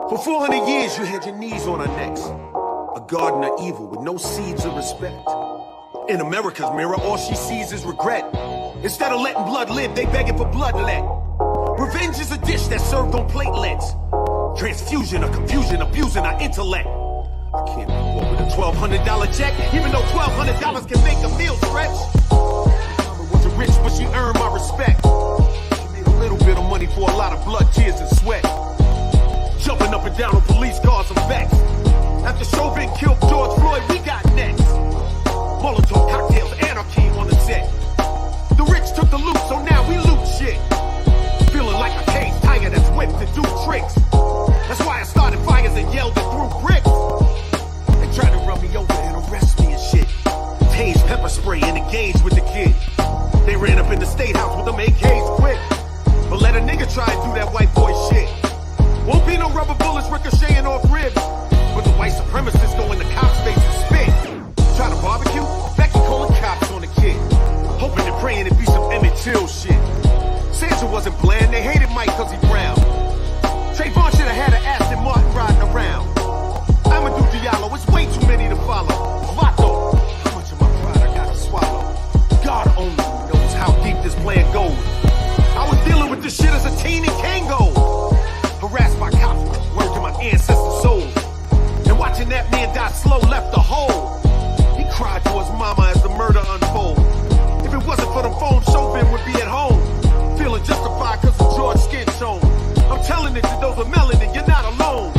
For 400 years, you had your knees on our necks. A garden of evil with no seeds of respect. In America's mirror, all she sees is regret. Instead of letting blood live, they begging for bloodlet. Revenge is a dish that's served on platelets. Transfusion of confusion, abusing our intellect. I can't be bought with a $1,200 check, even though $1,200 can make a meal stretch. Mama wasn't rich, but she earned my respect. She made a little bit of money for a lot of blood, tears, and sweat. Jumping up and down on police cars and vexed. After Chauvin killed George Floyd, we got next. Molotov cocktails, anarchy on the set. The rich took the loot, so now we loot shit. Feeling like a caged tiger that's whipped to do tricks. That's why I started fires and yelled and threw bricks. They tried to run me over and arrest me and shit. Tase pepper spray and engage with the kid. They ran up in the state house with them AKs quick. But let a nigga try and do that white boy shit. Won't be no rubber bullets ricocheting off ribs. But the white supremacists go in the cop's face and spit. Try to barbecue? Becky calling cops on the kid. Hoping and praying it be some Emmett Till shit. Sandra wasn't bland, they hated Mike cause he brown. Trayvon should have had an Aston Martin riding around. Amadou Diallo, it's way too many to follow. Vato, how much of my pride I gotta swallow? God only knows how deep this plan goes. I was dealing with this shit as a teen in Kango. Harassed by cops, word to my ancestors' souls. And watching that man die slow left a hole. He cried to his mama as the murder unfolded. If it wasn't for them phones, Chauvin would be at home. Feeling justified cause of George skin tone. I'm telling it to those with melanin, you're not alone.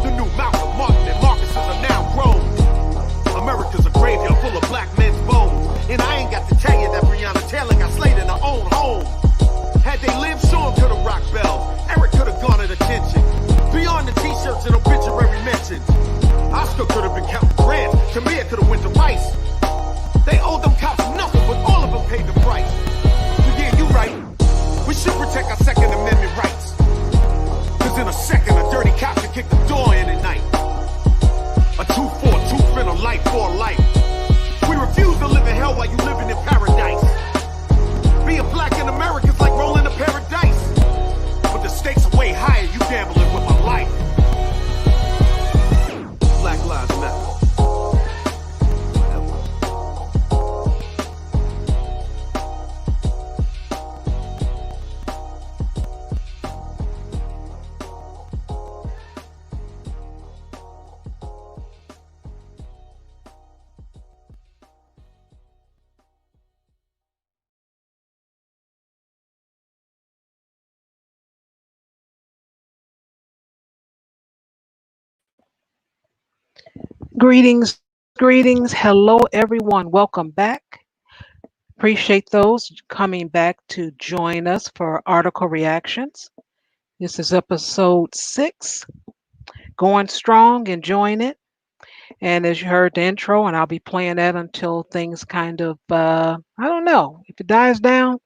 The new Malcolm, Martin, and Marcus are now grown. America's a graveyard full of black men's bones. And I ain't got to tell you that Breonna Taylor got slayed in her own home. Had they lived, Sean could have rocked bells. Eric could have garnered attention. Beyond the t-shirts and obituary mentions. Oscar could have been counting grants. Tamir could have went to Rice. They owed them cops nothing, but all of them paid the price. So yeah, you right. We should protect our Second Amendment rights. Cause in a second, a dirty cop can kick the door in at night. A 2-4-2 fin of life for life. We refuse to live in hell while you living in paradise. Being black in America is like rolling a paradise. But the stakes are way higher, you gambling with my life. Black Lives Matter. Greetings, greetings. Hello, everyone. Welcome back. Appreciate those coming back to join us for article reactions. This is episode 6, going strong, enjoying it. And as you heard the intro, and I'll be playing that until things kind of, I don't know, if it dies down,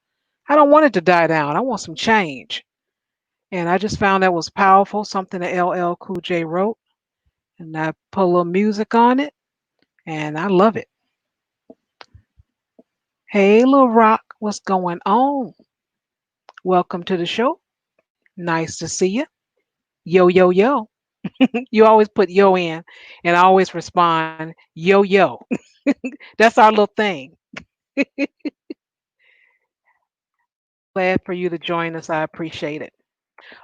I don't want it to die down. I want some change. And I just found that was powerful, something that LL Cool J wrote. And I put a little music on it, and I love it. Hey, Lil Rock, what's going on? Welcome to the show. Nice to see you. Yo, yo, yo. You always put yo in, and I always respond, yo, yo. That's our little thing. Glad for you to join us. I appreciate it.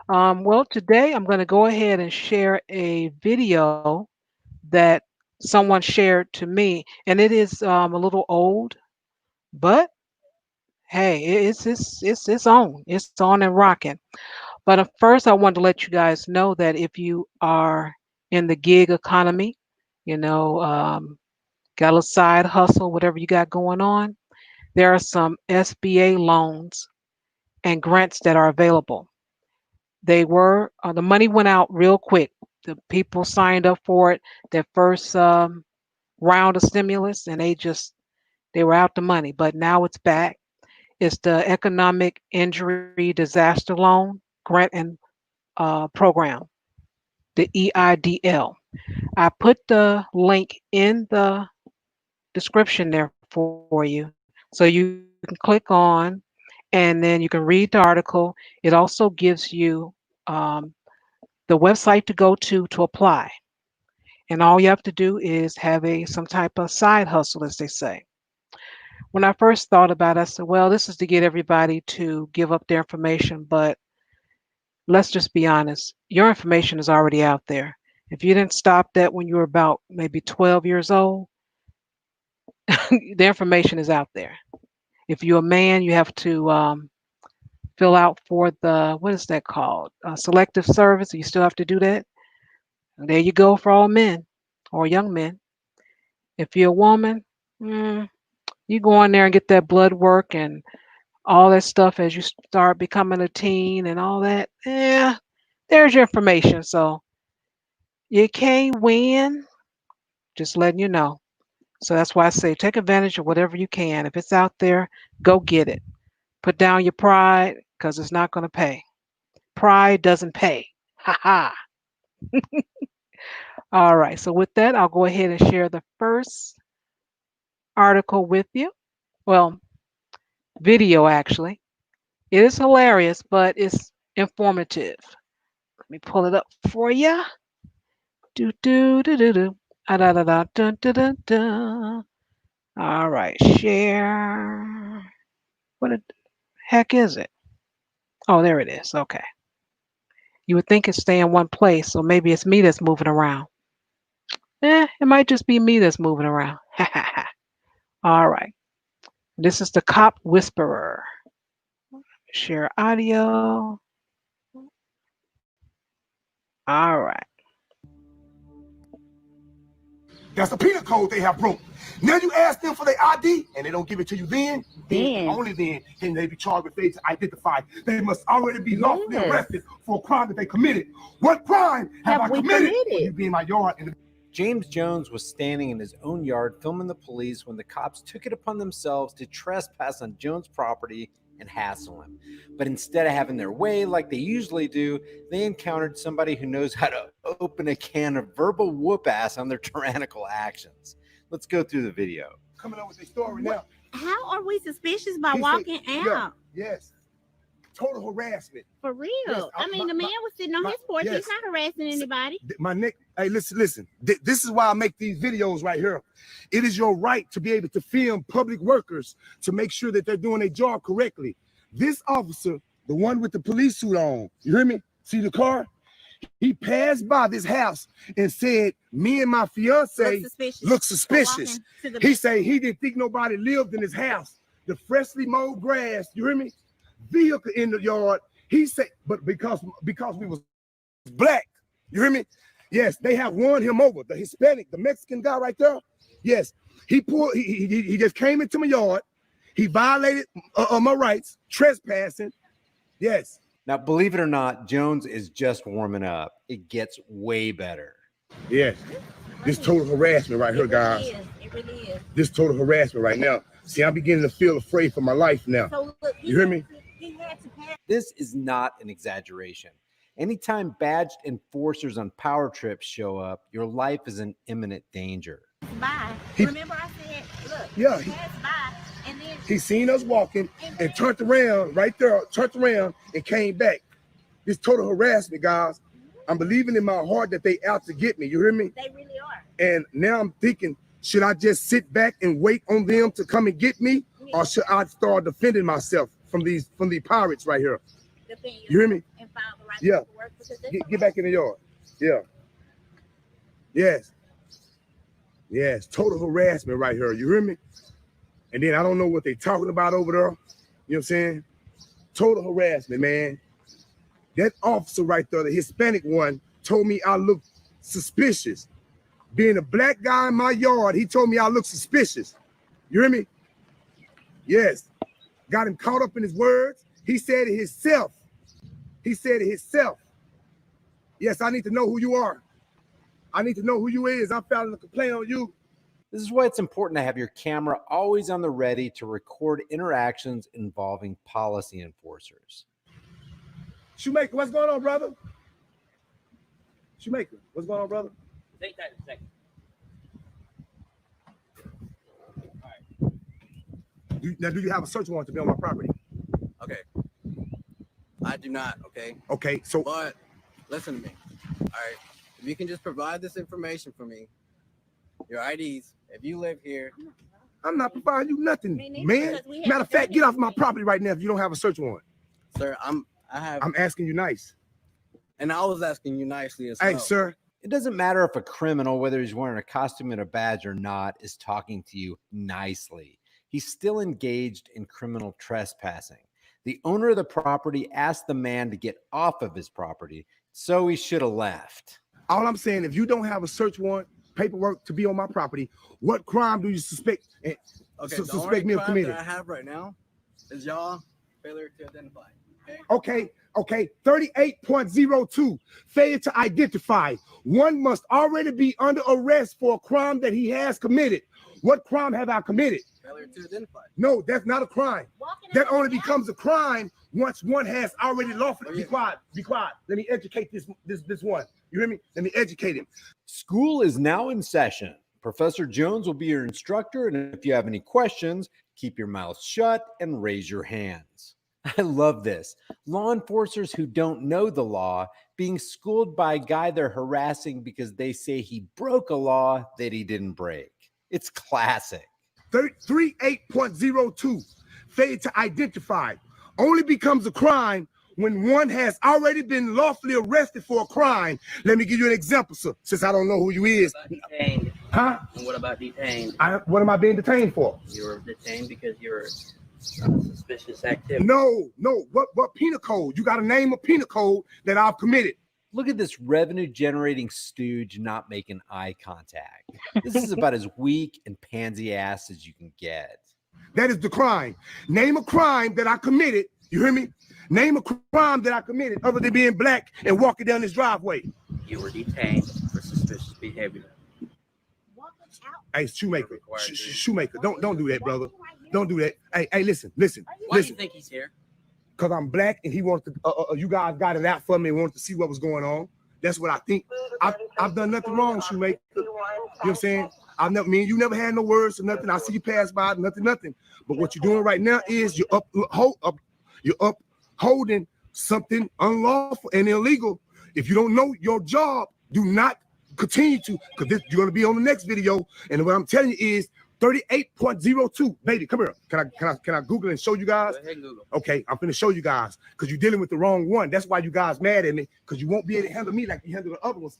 Well, today I'm going to go ahead and share a video that someone shared to me, and it is a little old, but hey, it's on. It's on and rocking. But first, I want to let you guys know that if you are in the gig economy, you know, got a side hustle, whatever you got going on, there are some SBA loans and grants that are available. The money went out real quick. The people signed up for it, their first round of stimulus, and they were out the money. But now it's back. It's the Economic Injury Disaster Loan Grant and Program, the EIDL. I put the link in the description there for you. So you can click on and then you can read the article. It also gives you the website to go to apply. And all you have to do is have a some type of side hustle, as they say. When I first thought about it, I said, well, this is to get everybody to give up their information, but let's just be honest. Your information is already out there. If you didn't stop that when you were about maybe 12 years old, the information is out there. If you're a man, you have to fill out for the, what is that called? Selective service. You still have to do that. And there you go for all men or young men. If you're a woman, mm, you go in there and get that blood work and all that stuff as you start becoming a teen and all that. Yeah, there's your information. So you can't win, just letting you know. So that's why I say take advantage of whatever you can. If it's out there, go get it. Put down your pride because it's not going to pay. Pride doesn't pay. Ha ha. All right. So with that, I'll go ahead and share the first article with you. Well, video actually. It is hilarious, but it's informative. Let me pull it up for you. Do do do do do. Ah, da, da, da, dun, dun, dun, dun. All right, share. What the heck is it? Oh, there it is. Okay. You would think it'd stay in one place, so maybe it's me that's moving around. It might just be me that's moving around. All right. This is the cop whisperer. Share audio. All right. That's the penal code they have broke. Now you ask them for their ID and they don't give it to you then only then can they be charged with failure to identify. They must already be lawfully arrested for a crime that they committed. What crime have I committed? Well, you be in my yard and James Jones was standing in his own yard filming the police when the cops took it upon themselves to trespass on Jones' property and hassle him. But instead of having their way like they usually do, they encountered somebody who knows how to open a can of verbal whoop ass on their tyrannical actions. Let's go through the video. coming up with their story now. How are we suspicious by walking out? Yes. Total harassment. For real. Yes, I mean, the man was sitting on his porch. yes. He's not harassing anybody. My neck. Hey, listen. This is why I make these videos right here. It is your right to be able to film public workers to make sure that they're doing their job correctly. This officer, the one with the police suit on, you hear me? See the car? He passed by this house and said, me and my fiance look suspicious. He said he didn't think nobody lived in his house. The freshly mowed grass, you hear me? Vehicle in the yard. He said, but because we was black, you hear me? Yes, they have won him over. The Hispanic, the Mexican guy right there. Yes, he just came into my yard. He violated my rights, trespassing. Yes. Now, believe it or not, Jones is just warming up. It gets way better. Yes. This total harassment right here, guys. It really is. This total harassment right now. See, I'm beginning to feel afraid for my life now. So look, you hear me? This is not an exaggeration. Anytime badged enforcers on power trips show up, your life is in imminent danger. Bye. Remember I said, look, yeah, he passed by, and then he seen us walking and turned around right there, turned around and came back. This total harassment, guys. I'm believing in my heart that they out to get me. You hear me? They really are. And now I'm thinking, should I just sit back and wait on them to come and get me? Yeah. Or should I start defending myself from these pirates right here? You hear me? And file the right paperwork get back in the yard. Yeah. Yes. Yes. Total harassment right here. You hear me? And then I don't know what they talking about over there. You know what I'm saying? Total harassment, man. That officer right there, the Hispanic one, told me I look suspicious. Being a black guy in my yard, he told me I look suspicious. You hear me? Yes. Got him caught up in his words. He said it himself. He said it himself. Yes, I need to know who you are. I need to know who you is. I'm filing a complaint on you. This is why it's important to have your camera always on the ready to record interactions involving policy enforcers. Shoemaker, what's going on, brother? Shoemaker, what's going on, brother? Take that in a second. All right. Do you have a search warrant to be on my property? Okay. I do not, okay? Okay, so... But, listen to me. right. If you can just provide this information for me, your IDs, if you live here. I'm not providing you nothing, Me neither, man. because we haven't Matter of fact, done get off my anything. property right now if you don't have a search warrant. Sir, I'm asking you nice. and I was asking you nicely as Hey, well. sir. It doesn't matter if a criminal, whether he's wearing a costume and a badge or not, is talking to you nicely. He's still engaged in criminal trespassing. The owner of the property asked the man to get off of his property, so he should have left. All I'm saying, if you don't have a search warrant, paperwork to be on my property, what crime do you suspect Okay, the suspect only me of crime committing? that I have right now is y'all failure to identify. Okay, 38.02, failure to identify. One must already be under arrest for a crime that he has committed. What crime have I committed? Failure to identify. No, that's not a crime. Walking That out only the house. becomes a crime once one has already lawfully. Oh, yeah. Be quiet. Let me educate this one. You hear me? Let me educate him. School is now in session. Professor Jones will be your instructor, and if you have any questions, keep your mouth shut and raise your hands. I love this. Law enforcers who don't know the law being schooled by a guy they're harassing because they say he broke a law that he didn't break. It's classic. 38.02, failure to identify, only becomes a crime when one has already been lawfully arrested for a crime. Let me give you an example, sir, since I don't know who you is. Detained. Huh? And what about detained? What am I being detained for? You were detained because you were suspicious activity. No. What penal code? You got to name a penal code that I've committed. Look at this revenue generating stooge not making eye contact. This is about as weak and pansy ass as you can get. That is the crime. Name a crime that I committed. You hear me? Name a crime that I committed other than being black and walking down this driveway. You were detained for suspicious behavior. Walking out. Hey, Shoemaker. Required to. Shoemaker. Don't do that, brother. Don't do that. Hey, listen. Why do you Listen. think he's here? Because I'm black and he wanted to, you guys got it out for me and wanted to see what was going on. That's what I think. I've done nothing wrong, Shoemaker. You know what I'm saying? Me and you never had no words or nothing. I see you pass by, nothing. But what you're doing right now is you're upholding something unlawful and illegal. If you don't know your job, do not continue to, because you're going to be on the next video. And what I'm telling you is 38.02. Baby, come here. Can I Google and show you guys? Go ahead and Google. Okay, I'm finna show you guys because you're dealing with the wrong one. That's why you guys mad at me, because you won't be able to handle me like you handle the other ones.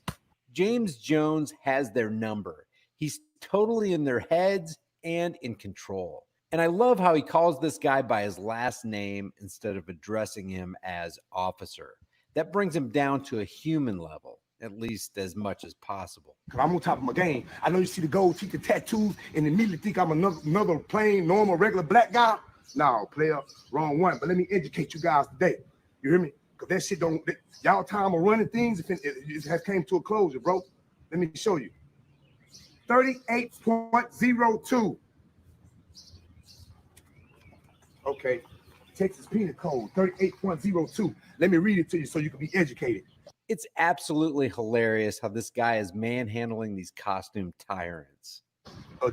James Jones has their number. He's totally in their heads and in control. And I love how he calls this guy by his last name instead of addressing him as officer. That brings him down to a human level, at least as much as possible. I'm on top of my game. I know you see the gold teeth, the tattoos, and immediately think I'm another plain, normal, regular black guy. No, player, wrong one. But let me educate you guys today. You hear me? Because that shit don't, y'all time of running things, if it has came to a closure, bro. Let me show you. 38.02. Okay. Texas Penal Code, 38.02. Let me read it to you so you can be educated. It's absolutely hilarious how this guy is manhandling these costume tyrants.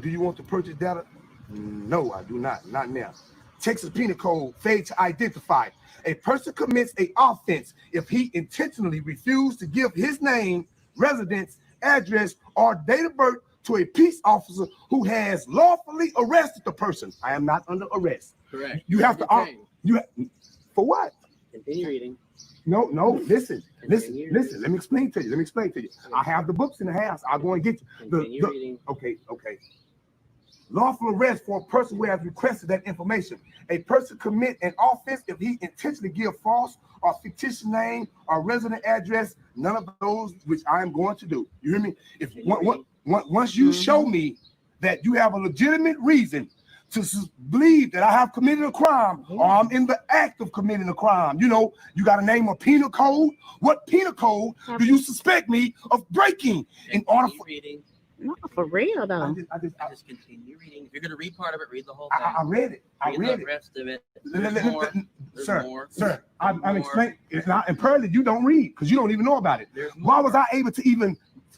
Do you want to purchase data? No, I do not. Not now. Texas Penal Code, failure to identify. A person commits an offense if he intentionally refused to give his name, residence, address, or date of birth to a peace officer who has lawfully arrested the person. I am not under arrest. Correct. You have to. For what? Continue reading. No, listen. Continue. Listen. Let me explain to you. I have the books in the house. I'll go and get you. Continue reading. Okay. Lawful arrest for a person who has requested that information. A person commit an offense if he intentionally give false or fictitious name or resident address. None of those which I am going to do. You hear me? If once you show me that you have a legitimate reason to believe that I have committed a crime or I'm in the act of committing a crime, you got to name a penal code. What penal code do you suspect me of breaking in order for reading? No, for real though. I Just continue reading. If you're going to read part of it, read the whole thing. I read it. Read the rest of it. There's more. There's more. Sir, I'm more. explaining. And apparently you don't read because you don't even know about it. There's Why more. was I able to even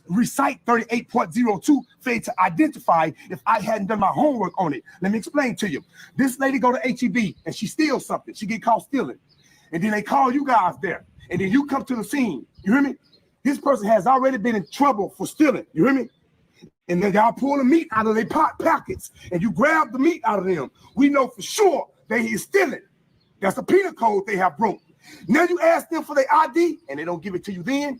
recite 38.02 failure to identify if I hadn't done my homework on it? Let me explain to you. This lady go to HEB and she steals something. She get caught stealing. And then they call you guys there. And then you come to the scene. You hear me? This person has already been in trouble for stealing. You hear me? And then y'all pull the meat out of their pockets and you grab the meat out of them. We know for sure they is stealing. That's a penal code they have broke. Now you ask them for their ID and they don't give it to you then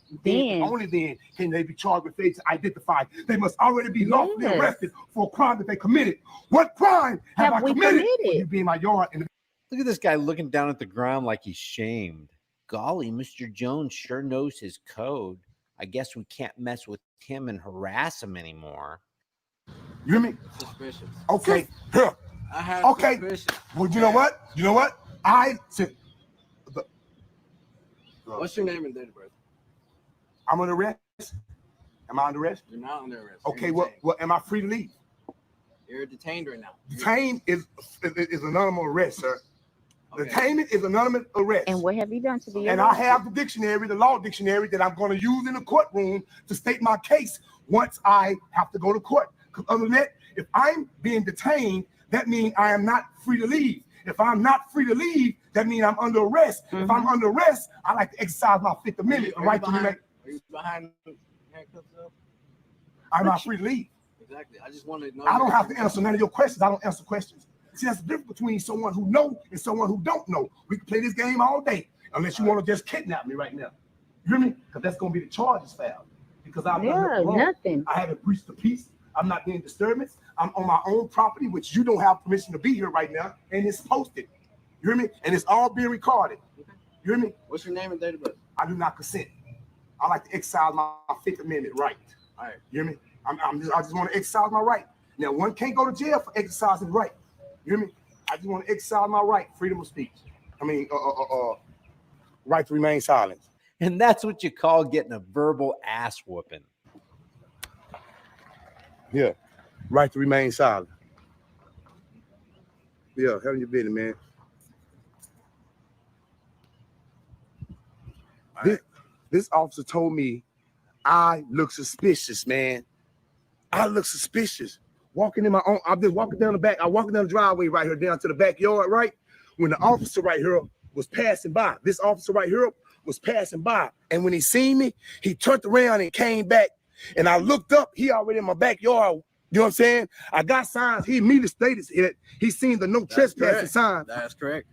only then can they be charged with failure to identify. They must already be lawfully arrested for a crime that they committed. What crime have I committed? Well, you be in my yard. And Look at this guy looking down at the ground like he's shamed. Golly, Mr. Jones sure knows his code. I guess we can't mess with him and harass him anymore. You hear me? Suspicious. Okay. Here. I have Okay. suspicion. Well, you know what? You know what? I said. What's your name and date of birth? I'm under arrest. Am I under arrest? You're not under arrest. Okay. Well, am I free to leave? You're detained right now. Detained is anonymous arrest, sir. Okay. Detainment is anonymous arrest. And what have you done to be And I have the dictionary, the law dictionary that I'm going to use in the courtroom to state my case once I have to go to court. Because other than that, if I'm being detained, that means I am not free to leave. If I'm not free to leave, that means I'm under arrest. If I'm under arrest, I like to exercise my Fifth Amendment right to remain. Are you behind handcuffs though? I'm not free to leave. Exactly. I just want to know. I don't have to answer none of your questions. I don't answer questions. See, that's the difference between someone who knows and someone who don't know. We can play this game all day, unless you want to just kidnap me right now. You hear me? Because that's going to be the charges filed. Because I've done nothing. I haven't breached the peace. I'm not being disturbance. I'm on my own property, which you don't have permission to be here right now, and it's posted. You hear me? And it's all being recorded. You hear me? What's your name and date of birth? I do not consent. I like to exercise my Fifth Amendment right. All right. You hear me? I just want to exercise my right. Now, one can't go to jail for exercising right. You hear me? I just want to exercise my right, freedom of speech. I mean, right to remain silent. And that's what you call getting a verbal ass whooping. Yeah, right to remain silent. Yeah, hell you business, man. This officer told me I look suspicious, man. I look suspicious. Walking in my own, I'm just walking down the back. I'm walking down the driveway right here, down to the backyard, right? When the officer right here was passing by, this officer right here was passing by. And when he seen me, he turned around and came back. And I looked up, he already in my backyard. You know what I'm saying? I got signs. He immediately stated that he seen the no trespassing sign. That's correct.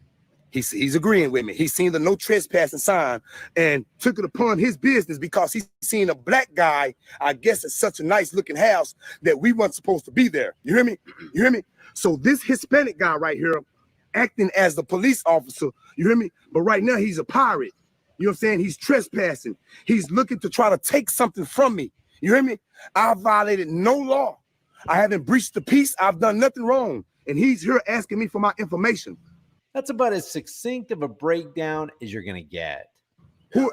He's agreeing with me. He's seen the no trespassing sign and took it upon his business because he's seen a black guy. I guess it's such a nice looking house that we weren't supposed to be there. You hear me? You hear me? So this Hispanic guy right here acting as the police officer, you hear me? But right now he's a pirate. You know what I'm saying? He's trespassing. He's looking to try to take something from me. You hear me? I violated no law. I haven't breached the peace. I've done nothing wrong. And he's here asking me for my information. That's about as succinct of a breakdown as you're going to get. Yeah,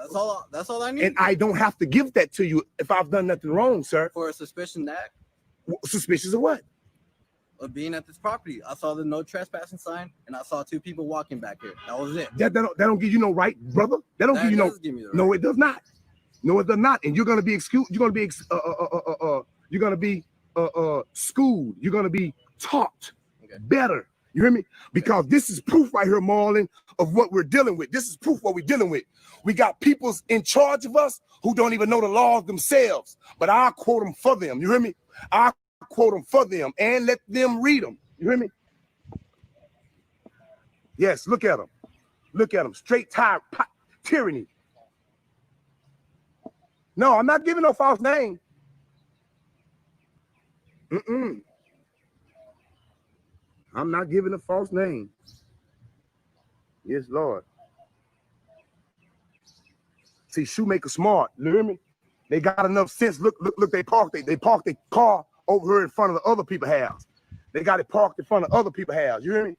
that's all I need. And I don't have to give that to you if I've done nothing wrong, sir. For a suspicion that? Suspicious of what? Of being at this property. I saw the no trespassing sign, and I saw two people walking back here. That was it. That don't give you no right, brother. That don't give you no. Give me the right. No, it does not. No, it does not. And you're gonna be excused. You're gonna be schooled. You're gonna be taught better. You hear me? Because this is proof right here, Marlon, of what we're dealing with. This is proof what we're dealing with. We got people in charge of us who don't even know the laws themselves. But I'll quote them for them. You hear me? I'll quote them for them and let them read them. You hear me? Yes, look at them. Look at them. Straight tyranny. No, I'm not giving no false name. I'm not giving a false name. Yes, Lord. See, shoemaker smart. You hear me? They got enough sense. Look, they parked their car over here in front of the other people's house. They got it parked in front of other people's house. You hear me?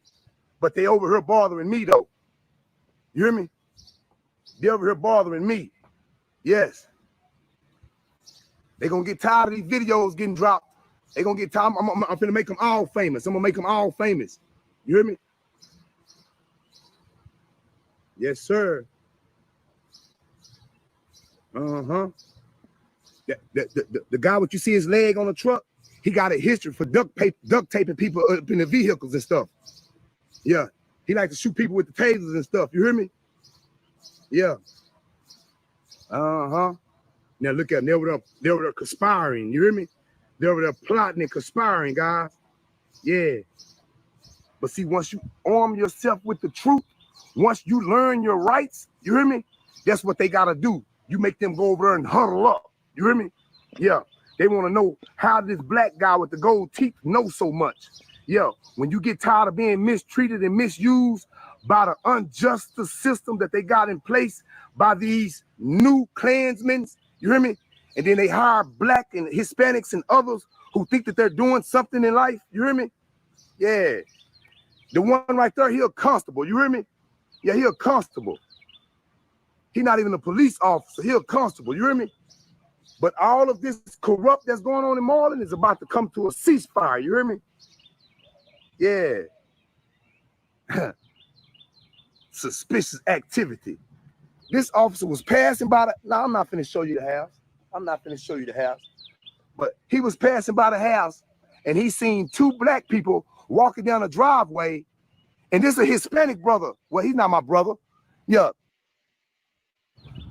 But they over here bothering me though. You hear me? They over here bothering me. Yes. They gonna get tired of these videos getting dropped. They gonna get tired. I'm gonna make them all famous. I'm gonna make them all famous. You hear me? Yes, sir. The guy, what you see his leg on the truck, he got a history for duct taping people up in the vehicles and stuff. Yeah, he likes to shoot people with the tasers and stuff. You hear me? Yeah. Now look at them. They were conspiring. You hear me? They were there plotting and conspiring, guys. Yeah. But see, once you arm yourself with the truth, once you learn your rights, you hear me? That's what they gotta do. You make them go over there and huddle up. You hear me? Yeah. They want to know how this black guy with the gold teeth knows so much. Yeah. When you get tired of being mistreated and misused by the unjust system that they got in place by these new Klansmen, you hear me? And then they hire black and Hispanics and others who think that they're doing something in life. You hear me? Yeah. The one right there, he a constable. You hear me? Yeah, he a constable. He not even a police officer. He a constable. You hear me? But all of this corrupt that's going on in Marlin is about to come to a ceasefire. You hear me? Yeah. Suspicious activity. This officer was passing by the. No, I'm not finna show you the house. I'm not finna show you the house. But he was passing by the house and he seen two black people walking down a driveway. And this is a Hispanic brother. Well, he's not my brother. Yeah.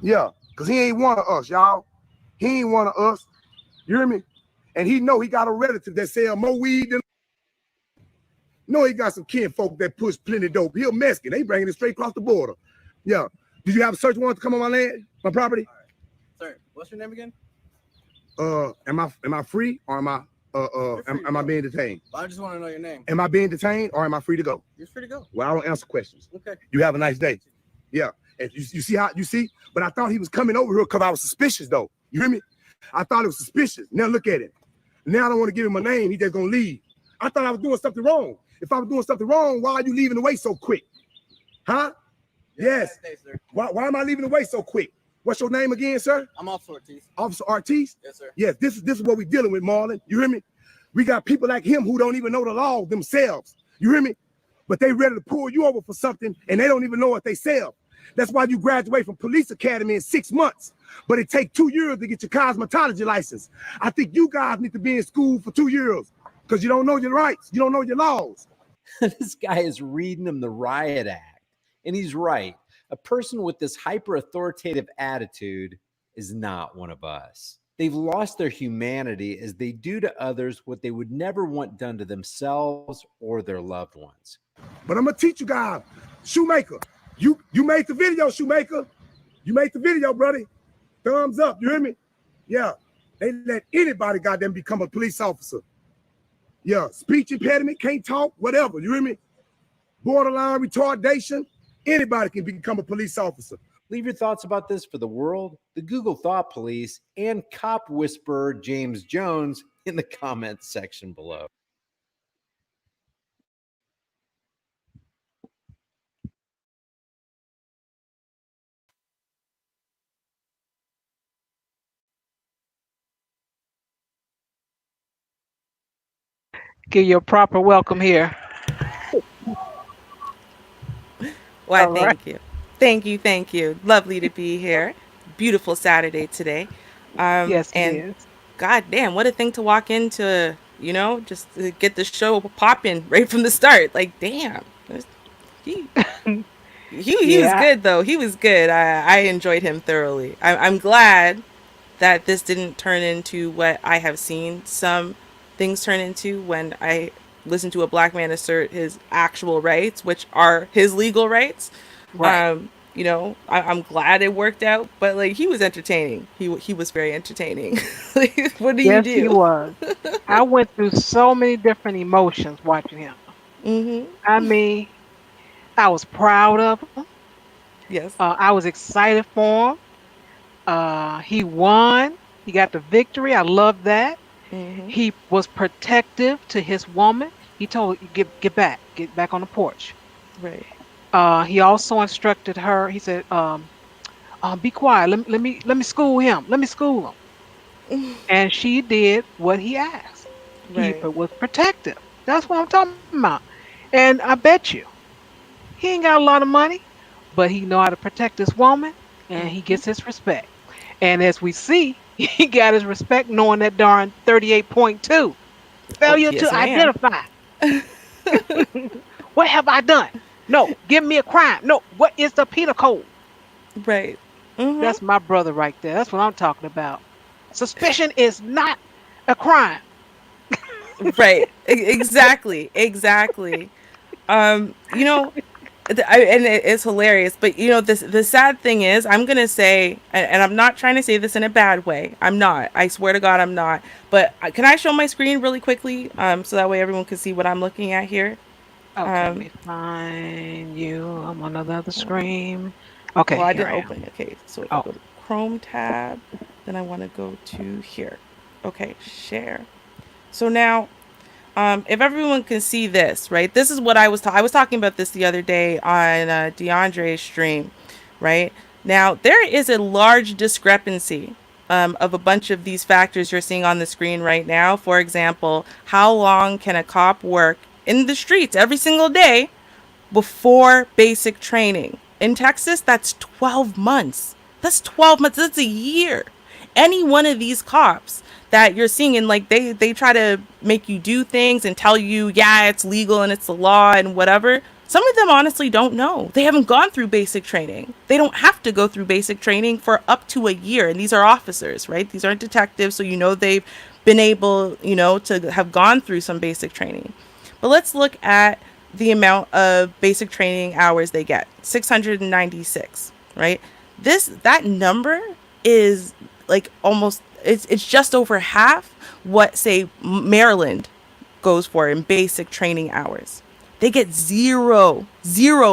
Yeah. Because he ain't one of us, y'all. He ain't one of us. You hear me? And he know he got a relative that sell more weed than. No, he got some kinfolk that push plenty dope. He a Mexican. They bringing it straight across the border. Yeah. Did you have a search warrant to come on my land, my property? All right. Sir, what's your name again? Am I free or am I being detained? Well, I just want to know your name. Am I being detained or am I free to go? You're free to go. Well, I don't answer questions. Okay. You have a nice day. Yeah. And you see how you see? But I thought he was coming over here because I was suspicious though. You hear me? I thought it was suspicious. Now look at it. Now I don't want to give him a name. He just gonna leave. I thought I was doing something wrong. If I was doing something wrong, why are you leaving away so quick? Huh? Yes. Day, sir. Why am I leaving away so quick? What's your name again, sir? I'm Officer Ortiz. Officer Ortiz? Yes, sir. Yes, this is what we're dealing with, Marlon. You hear me? We got people like him who don't even know the law themselves. You hear me? But they ready to pull you over for something and they don't even know what they sell. That's why you graduate from police academy in 6 months, but it takes 2 years to get your cosmetology license. I think you guys need to be in school for 2 years because you don't know your rights. You don't know your laws. This guy is reading him the riot act. And he's right. A person with this hyper-authoritative attitude is not one of us. They've lost their humanity as they do to others what they would never want done to themselves or their loved ones. But I'm going to teach you guys. Shoemaker, you made the video, Shoemaker. You made the video, brother. Thumbs up, you hear me? Yeah. They let anybody goddamn become a police officer. Yeah, speech impediment, can't talk, whatever, you hear me? Borderline retardation, anybody can become a police officer. Leave your thoughts about this for the world, the Google Thought Police, and cop whisperer James Jones in the comments section below. Give you a proper welcome here. Why, All right. thank you. Thank you. Thank you. Lovely to be here. Beautiful Saturday today. Yes, it And is. god damn, what a thing to walk into, just to get the show popping right from the start. Like, damn. He he was Yeah, good though. He was good. I enjoyed him thoroughly. I'm glad that this didn't turn into what I have seen some things turn into when I listen to a black man assert his actual rights, which are his legal rights. right. I'm glad it worked out, but like he was entertaining. He was very entertaining. Like, what do you Yes, he do? was. I went through so many different emotions watching him. Mm-hmm. I mean, I was proud of him. Yes. I was excited for him. He won. He got the victory. I love that. Mm-hmm. He was protective to his woman. He told her, get back on the porch. Right. He also instructed her. He said, "Be quiet. Let me school him. Let me school him." And she did what he asked. Right. Was protective. That's what I'm talking about. And I bet you he ain't got a lot of money, but he know how to protect his woman, and he Mm-hmm. gets his respect. And as we see, he got his respect knowing that darn 38.2 Oh, failure yes, to ma'am. identify. What have I done? No, give me a crime. No, what is the penal code? Right. Mm-hmm. That's my brother right there. That's what I'm talking about. Suspicion is not a crime. Right. Exactly. Exactly. You know, and it's hilarious, but this the sad thing is, I'm gonna say, and I'm not trying to say this in a bad way. I'm not. I swear to God, I'm not. But can I show my screen really quickly, so that way everyone can see what I'm looking at here? Okay, let Um, me find you. I'm on another uh, screen. Okay, well, I here didn't I am. open it. Okay, so if I Oh, go to Chrome tab, then I want to go to here. Okay, share. So now, if everyone can see this, right? This is what I was talking about this the other day on DeAndre's stream, right? Now there is a large discrepancy of a bunch of these factors you're seeing on the screen right now. For example, how long can a cop work in the streets every single day before basic training? In Texas, that's 12 months. That's 12 months. That's a year. Any one of these cops that you're seeing, and like they try to make you do things and tell you, yeah, it's legal and it's the law and whatever. Some of them honestly don't know. They haven't gone through basic training. They don't have to go through basic training for up to a year. And these are officers, right? These aren't detectives. So, they've been able, to have gone through some basic training. But let's look at the amount of basic training hours they get, 696, right? That number is like almost, it's just over half what, say, Maryland goes for in basic training hours. They get zero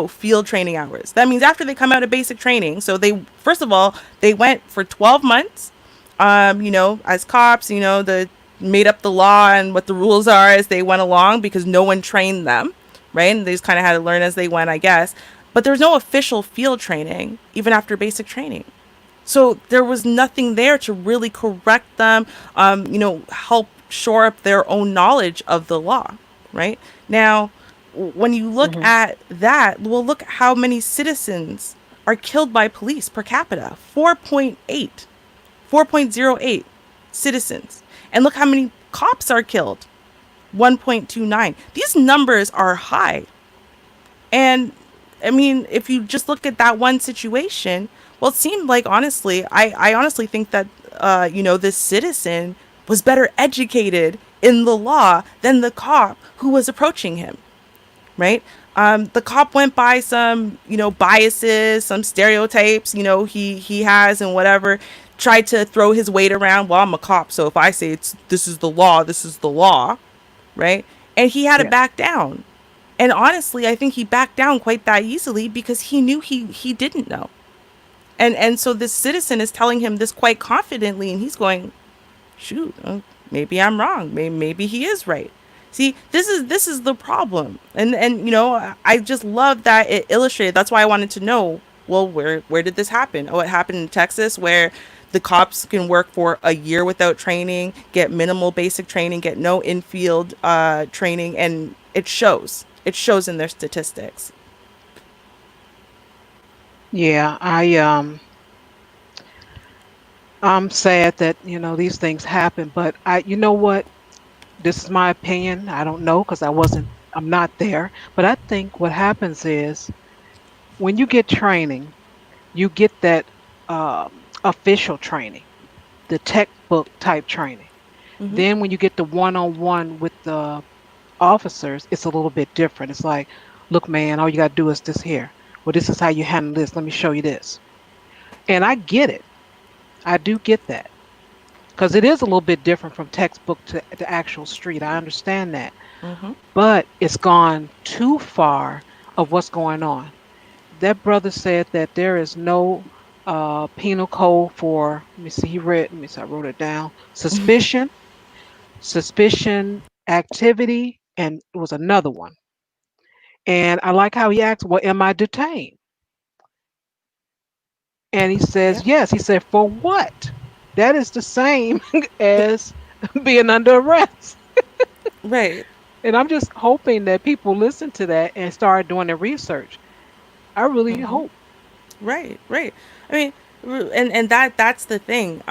field training hours. That means after they come out of basic training, so they, first of all, they went for 12 months, as cops, the made up the law and what the rules are as they went along because no one trained them, right? And they just kind of had to learn as they went, I guess. But there's no official field training even after basic training. So there was nothing there to really correct them, help shore up their own knowledge of the law, right? Now, when you look hmm at that, well, look how many citizens are killed by police per capita, 4.8, 4.08 citizens. And look how many cops are killed, 1.29. These numbers are high. And I mean, if you just look at that one situation, well, it seemed like, honestly, I honestly think that, this citizen was better educated in the law than the cop who was approaching him, right? The cop went by some, biases, some stereotypes, he has and whatever, tried to throw his weight around. Well, I'm a cop, so if I say this is the law, this is the law, right? And he had to yeah, back down. And honestly, I think he backed down quite that easily because he knew he didn't know. And so this citizen is telling him this quite confidently, and he's going, shoot, maybe I'm wrong. Maybe he is right. See, this is the problem, and I just love that it illustrated. That's why I wanted to know. Well, where did this happen? Oh, it happened in Texas, where the cops can work for a year without training, get minimal basic training, get no infield training, and it shows. It shows in their statistics. yeah. I'm sad that these things happen, but you know what? This is my opinion. I don't know because I'm not there. But I think what happens is when you get training, you get that official training, the textbook type training. Hmm. Then when you get the one-on-one with the officers, it's a little bit different. It's like, look, man, all you got to do is this here. Well, this is how you handle this. Let me show you this. And I get it. I do get that because it is a little bit different from textbook to the actual street. I understand that. Hmm. But it's gone too far of what's going on. That brother said that there is no penal code for, let me see, let me see, I wrote it down, suspicion, activity, and it was another one. And I like how he asked, well, am I detained? And he Yeah. says, yes. He said, for what? That is the same as being under arrest. Right. And I'm just hoping that people listen to that and start doing the research. I really Hmm. hope. Right. Right. I mean, and that's the thing.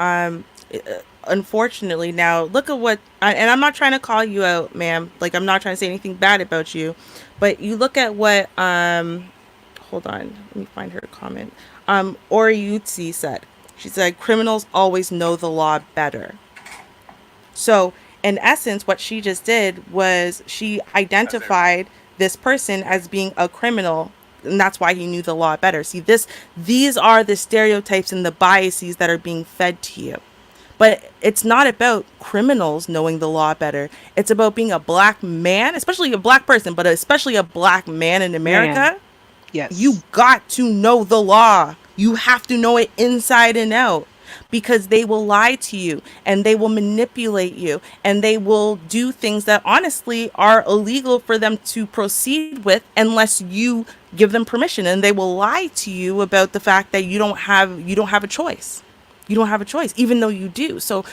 Unfortunately, now look at what, and I'm not trying to call you out, ma'am. Like, I'm not trying to say anything bad about you, but you look at what. Hold on, let me find her comment. Oriutsi said. She said, criminals always know the law better. So, in essence, what she just did was she identified this person as being a criminal, and that's why he knew the law better. See, these are the stereotypes and the biases that are being fed to you. But it's not about criminals knowing the law better. It's about being a black man, especially a black person, but especially a black man in Man, America. You yes. got to know the law. You have to know it inside and out, because they will lie to you and they will manipulate you and they will do things that honestly are illegal for them to proceed with unless you give them permission, and they will lie to you about the fact that you don't have a choice. You don't have a choice, even though you do. So,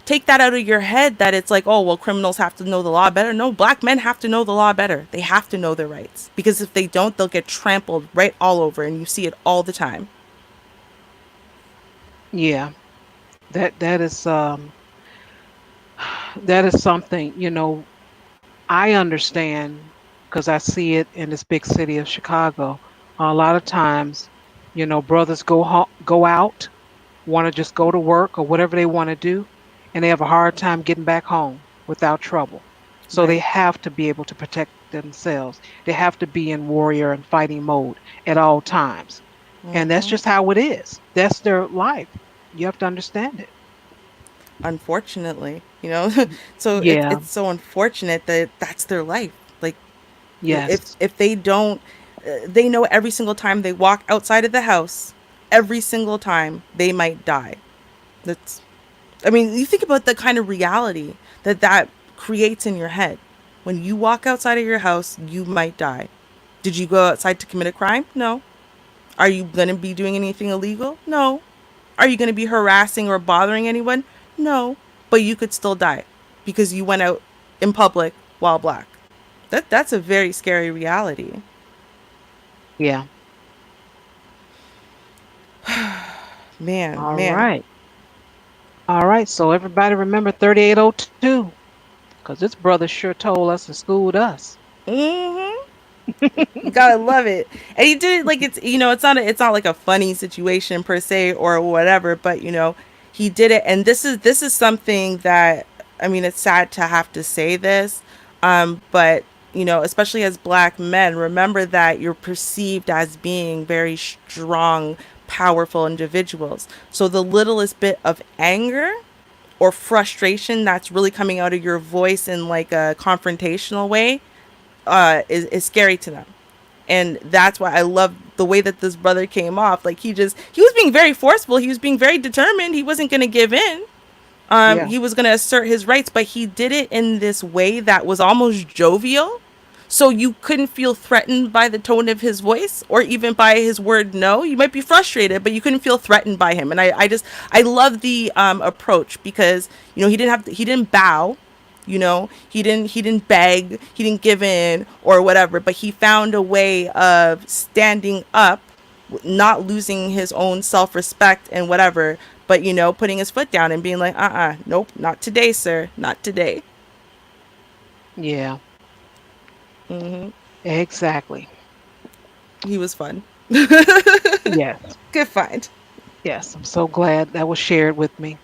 take that out of your head that it's like, oh, well, criminals have to know the law better. No, black men have to know the law better. They have to know their rights, because if they don't, they'll get trampled right all over. And you see it all the time. Yeah. That is that is something, I understand because I see it in this big city of Chicago. A lot of times, brothers go out, want to just go to work or whatever they want to do, and they have a hard time getting back home without trouble. So they Right. have to be able to protect themselves. They have to be in warrior and fighting mode at all times. And that's Hmm. just how it is. That's their life. You have to understand it. Unfortunately, so Yeah. it's so unfortunate that that's their life. Like, Yes. if they don't, they know every single time they walk outside of the house, every single time they might die. That's, I mean, you think about the kind of reality that creates in your head. When you walk outside of your house, you might die. Did you go outside to commit a crime? No. Are you going to be doing anything illegal? No. Are you going to be harassing or bothering anyone? No. But you could still die because you went out in public while black. That's a very scary reality. Yeah. Man, All man. right. All right. So everybody remember 3802 because this brother sure told us and schooled us. Mhm. Gotta love it. And he did it like it's not like a funny situation per se or whatever, but he did it. And this is something that, I mean, it's sad to have to say this, but especially as black men, remember that you're perceived as being very strong, powerful individuals. So the littlest bit of anger or frustration that's really coming out of your voice in like a confrontational way, is scary to them. And that's why I love the way that this brother came off. Like, he was being very forceful, he was being very determined, he wasn't going to give in. Yeah. He was going to assert his rights, but he did it in this way that was almost jovial, so you couldn't feel threatened by the tone of his voice or even by his word no. You might be frustrated, but you couldn't feel threatened by him. And I love the approach, because he didn't bow, he didn't beg, he didn't give in or whatever, but he found a way of standing up, not losing his own self-respect and whatever, but putting his foot down and being like, nope, not today, sir, not today. Yeah. Hmm. Exactly. He was fun. Yes. Good find. Yes. I'm so glad that was shared with me.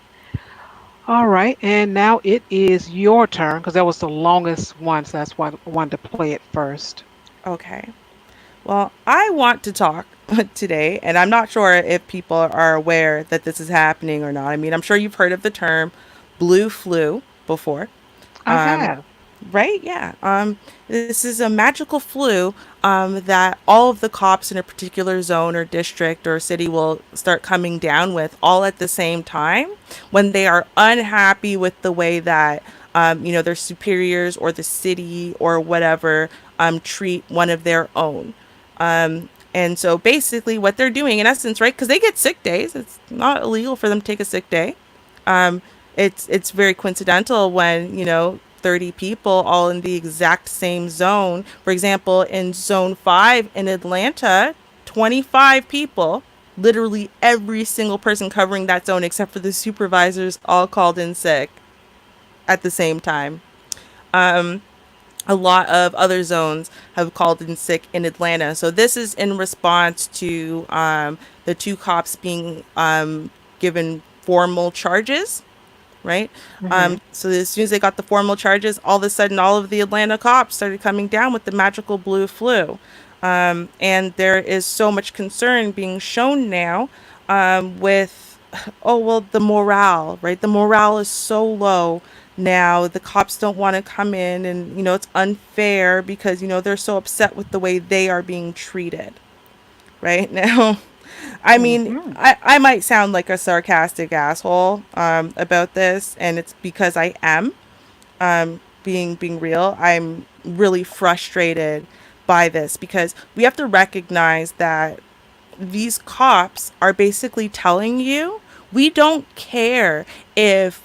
All right. And now it is your turn because that was the longest one. So that's why I wanted to play it first. Okay. Well, I want to talk today, and I'm not sure if people are aware that this is happening or not. I mean, I'm sure you've heard of the term blue flu before. I Um, have. right? Yeah. This is a magical flu that all of the cops in a particular zone or district or city will start coming down with all at the same time when they are unhappy with the way that their superiors or the city or whatever treat one of their own. And so basically, what they're doing, in essence, right? Because they get sick days. It's not illegal for them to take a sick day. Um, it's very coincidental when 30 people all in the exact same zone. For example, in Zone 5 in Atlanta, 25 people, literally every single person covering that zone except for the supervisors, all called in sick at the same time. Um, a lot of other zones have called in sick in Atlanta. So this is in response to the two cops being given formal charges, right? Hmm. So as soon as they got the formal charges, all of a sudden, all of the Atlanta cops started coming down with the magical blue flu. And there is so much concern being shown now with, oh, well, the morale, right? The morale is so low now. The cops don't want to come in, and, it's unfair because, they're so upset with the way they are being treated right now. I mean, Hmm. I might sound like a sarcastic asshole about this, and it's because I am being real. I'm really frustrated by this because we have to recognize that these cops are basically telling you we don't care if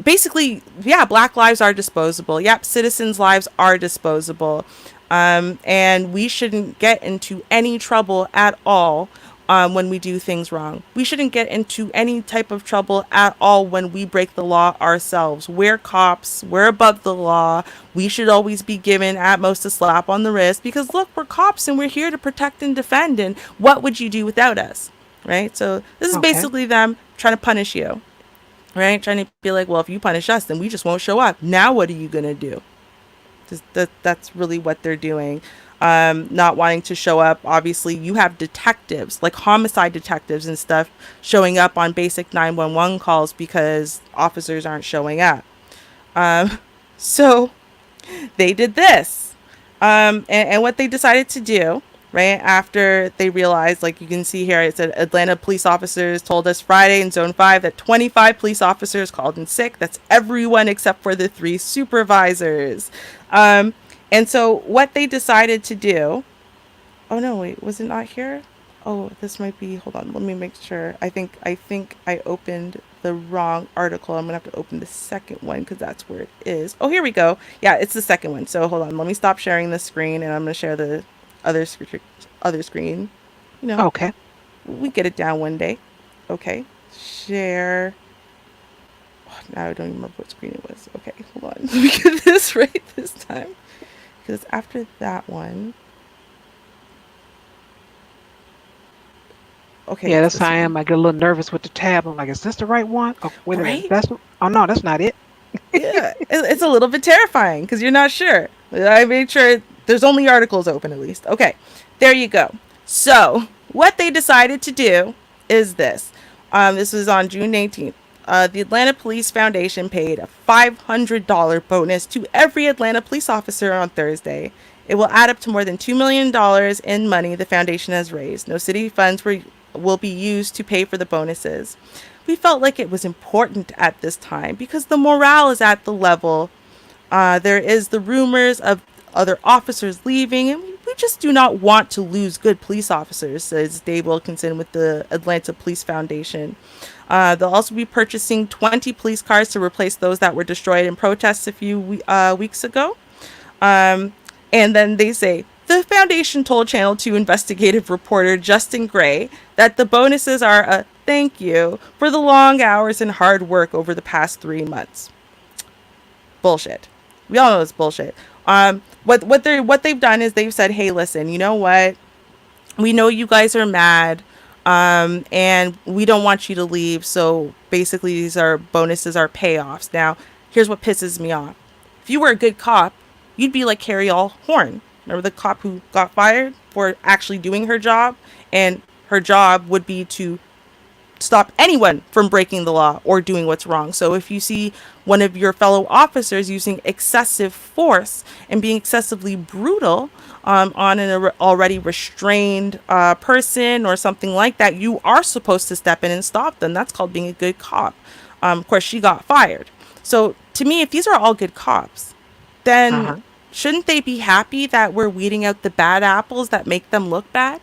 basically, yeah, black lives are disposable. Yep, citizens lives are disposable. And we shouldn't get into any trouble at all when we do things wrong. We shouldn't get into any type of trouble at all when we break the law ourselves. We're cops, we're above the law. We should always be given at most a slap on the wrist because look, we're cops and we're here to protect and defend. And what would you do without us? Right? So this is Okay. basically them trying to punish you, right? Trying to be like, well, if you punish us, then we just won't show up. Now what are you going to do? That's really what they're doing. Not wanting to show up. Obviously, you have detectives, like homicide detectives and stuff, showing up on basic 911 calls because officers aren't showing up. So they did this. And what they decided to do, right, after they realized, like you can see here, it said Atlanta police officers told us Friday in Zone 5 that 25 police officers called in sick. That's everyone except for the 3 supervisors. And so what they decided to do, oh no, wait, was it not here? Oh, this might be, hold on, let me make sure. I think I opened the wrong article. I'm gonna have to open the second one because that's where it is. Oh, here we go. Yeah, it's the second one. So hold on, let me stop sharing the screen and I'm gonna share the other other screen. You know, Okay. we get it down one day. Okay, share. Oh, now I don't even remember what screen it was. Okay, hold on. Let me get this right this time because after that one, okay, Yeah, it's that's how this I one, am. I get a little nervous with the tab. I'm like, is this the right one? Oh, wait a minute. right? Oh no, that's not it. Yeah, it's a little bit terrifying because you're not sure. I made sure there's only articles open at least. Okay, there you go. So what they decided to do is this. This was on June 18th. The Atlanta Police Foundation paid a $500 bonus to every Atlanta police officer on Thursday. It will add up to more than $2 million in money the foundation has raised. No city funds will be used to pay for the bonuses. We felt like it was important at this time because the morale is at the level. There is the rumors of other officers leaving, and we just do not want to lose good police officers, says Dave Wilkinson with the Atlanta Police Foundation. They'll also be purchasing 20 police cars to replace those that were destroyed in protests a few weeks ago. Um, and then they say the foundation told Channel 2 investigative reporter Justin Gray that the bonuses are a thank you for the long hours and hard work over the past 3 months. Bullshit. We all know it's bullshit. What they've done is they've said, hey, listen, you know what? We know you guys are mad, and we don't want you to leave. So basically, these are bonuses, are payoffs. Now, here's what pisses me off. If you were a good cop, you'd be like Carrie All Horn. Remember the cop who got fired for actually doing her job, and her job would be to stop anyone from breaking the law or doing what's wrong. So if you see one of your fellow officers using excessive force and being excessively brutal on an already restrained person or something like that, you are supposed to step in and stop them. That's called being a good cop. Of course, she got fired. So to me, if these are all good cops, then Uh-huh. shouldn't they be happy that we're weeding out the bad apples that make them look bad?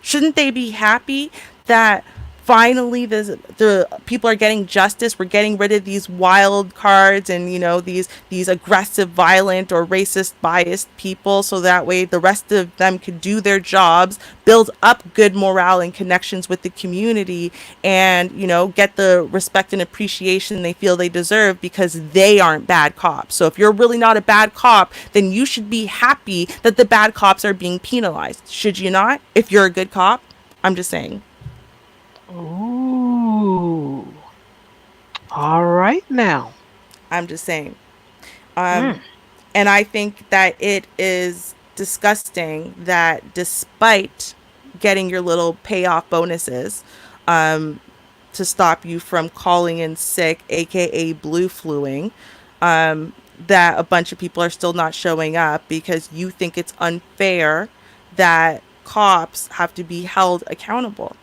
Shouldn't they be happy that finally the people are getting justice. We're getting rid of these wild cards and, you know, these aggressive, violent, or racist, biased people, so that way the rest of them could do their jobs, build up good morale and connections with the community, and, you know, get the respect and appreciation they feel they deserve because they aren't bad cops. So if you're really not a bad cop, then you should be happy that the bad cops are being penalized, should you not, if you're a good cop? I'm just saying. Ooh. All right now. I'm just saying. Mm. And I think that it is disgusting that despite getting your little payoff bonuses to stop you from calling in sick, aka blue fluing, that a bunch of people are still not showing up because you think it's unfair that cops have to be held accountable.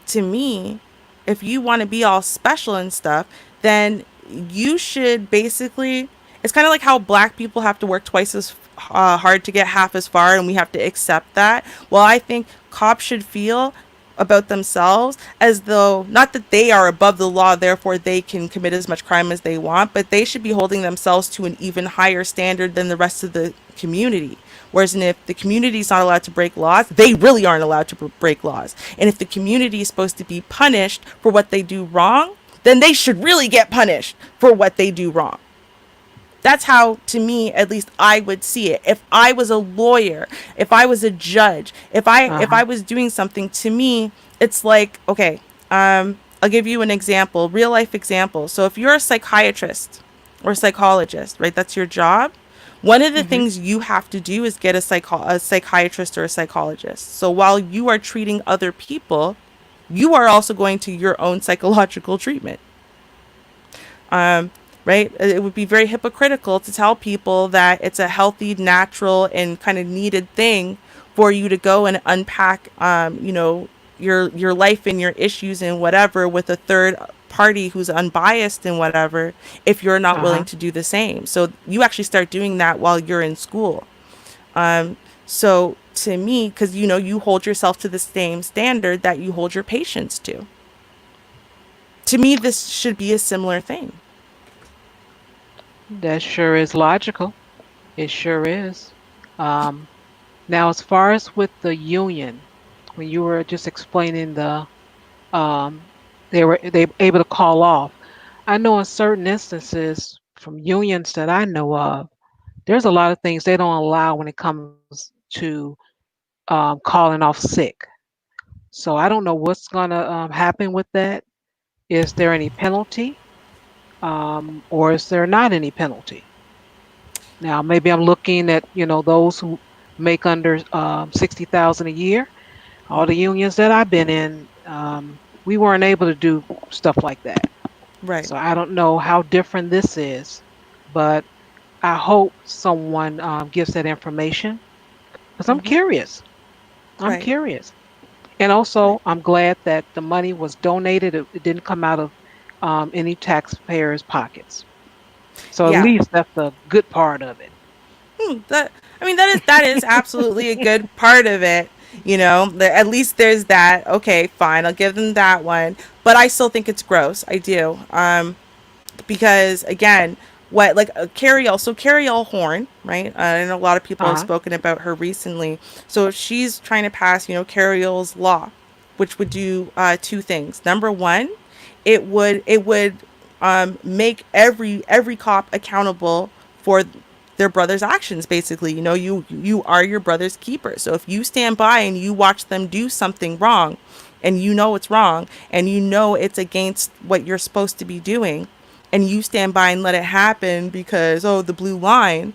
To me, if you want to be all special and stuff, then you should basically. It's kind of like how black people have to work twice as hard to get half as far, and we have to accept that. Well, I think cops should feel about themselves as though not that they are above the law, therefore they can commit as much crime as they want, but they should be holding themselves to an even higher standard than the rest of the community. Whereas if the community is not allowed to break laws, they really aren't allowed to break laws. And if the community is supposed to be punished for what they do wrong, then they should really get punished for what they do wrong. That's how, to me, at least I would see it. If I was a lawyer, if I was a judge, if I was doing something, to me, it's like, okay, I'll give you an example, real life example. So if you're a psychiatrist or psychologist, right, that's your job. One of the things you have to do is get a psychiatrist or a psychologist. So while you are treating other people, you are also going to your own psychological treatment. Right? It would be very hypocritical to tell people that it's a healthy, natural, and kind of needed thing for you to go and unpack, you know, your life and your issues and whatever with a third party who's unbiased and whatever, if you're not willing to do the same. So you actually start doing that while you're in school. So to me, because, you know, you hold yourself to the same standard that you hold your patients to. To me, this should be a similar thing. That sure is logical. It sure is. Um, Now, as far as with the union, when you were just explaining um, they able to call off. I know in certain instances from unions that I know of, there's a lot of things they don't allow when it comes to calling off sick. So I don't know what's going to happen with that. Is there any penalty, or is there not any penalty? Now, maybe I'm looking at those who make under 60,000 a year. All the unions that I've been in, we weren't able to do stuff like that. Right. So I don't know how different this is, but I hope someone gives that information because I'm curious. I'm Right. curious. And also, Right. I'm glad that the money was donated. It didn't come out of any taxpayers' pockets. So at Yeah. least that's the good part of it. That, I mean, that is absolutely a good part of it. You know, at least there's that. Okay, fine, I'll give them that one. But I still think it's gross. I do. Because again, what like Carrie L Horn, right? I know a lot of people have Uh-huh. spoken about her recently. So if she's trying to pass, you know, Carrie L's law, which would do two things. Number one, it would make every cop accountable for their brother's actions. Basically, you know, you are your brother's keeper. So if you stand by and you watch them do something wrong, and you know it's wrong, and you know it's against what you're supposed to be doing, and you stand by and let it happen because, oh, the blue line,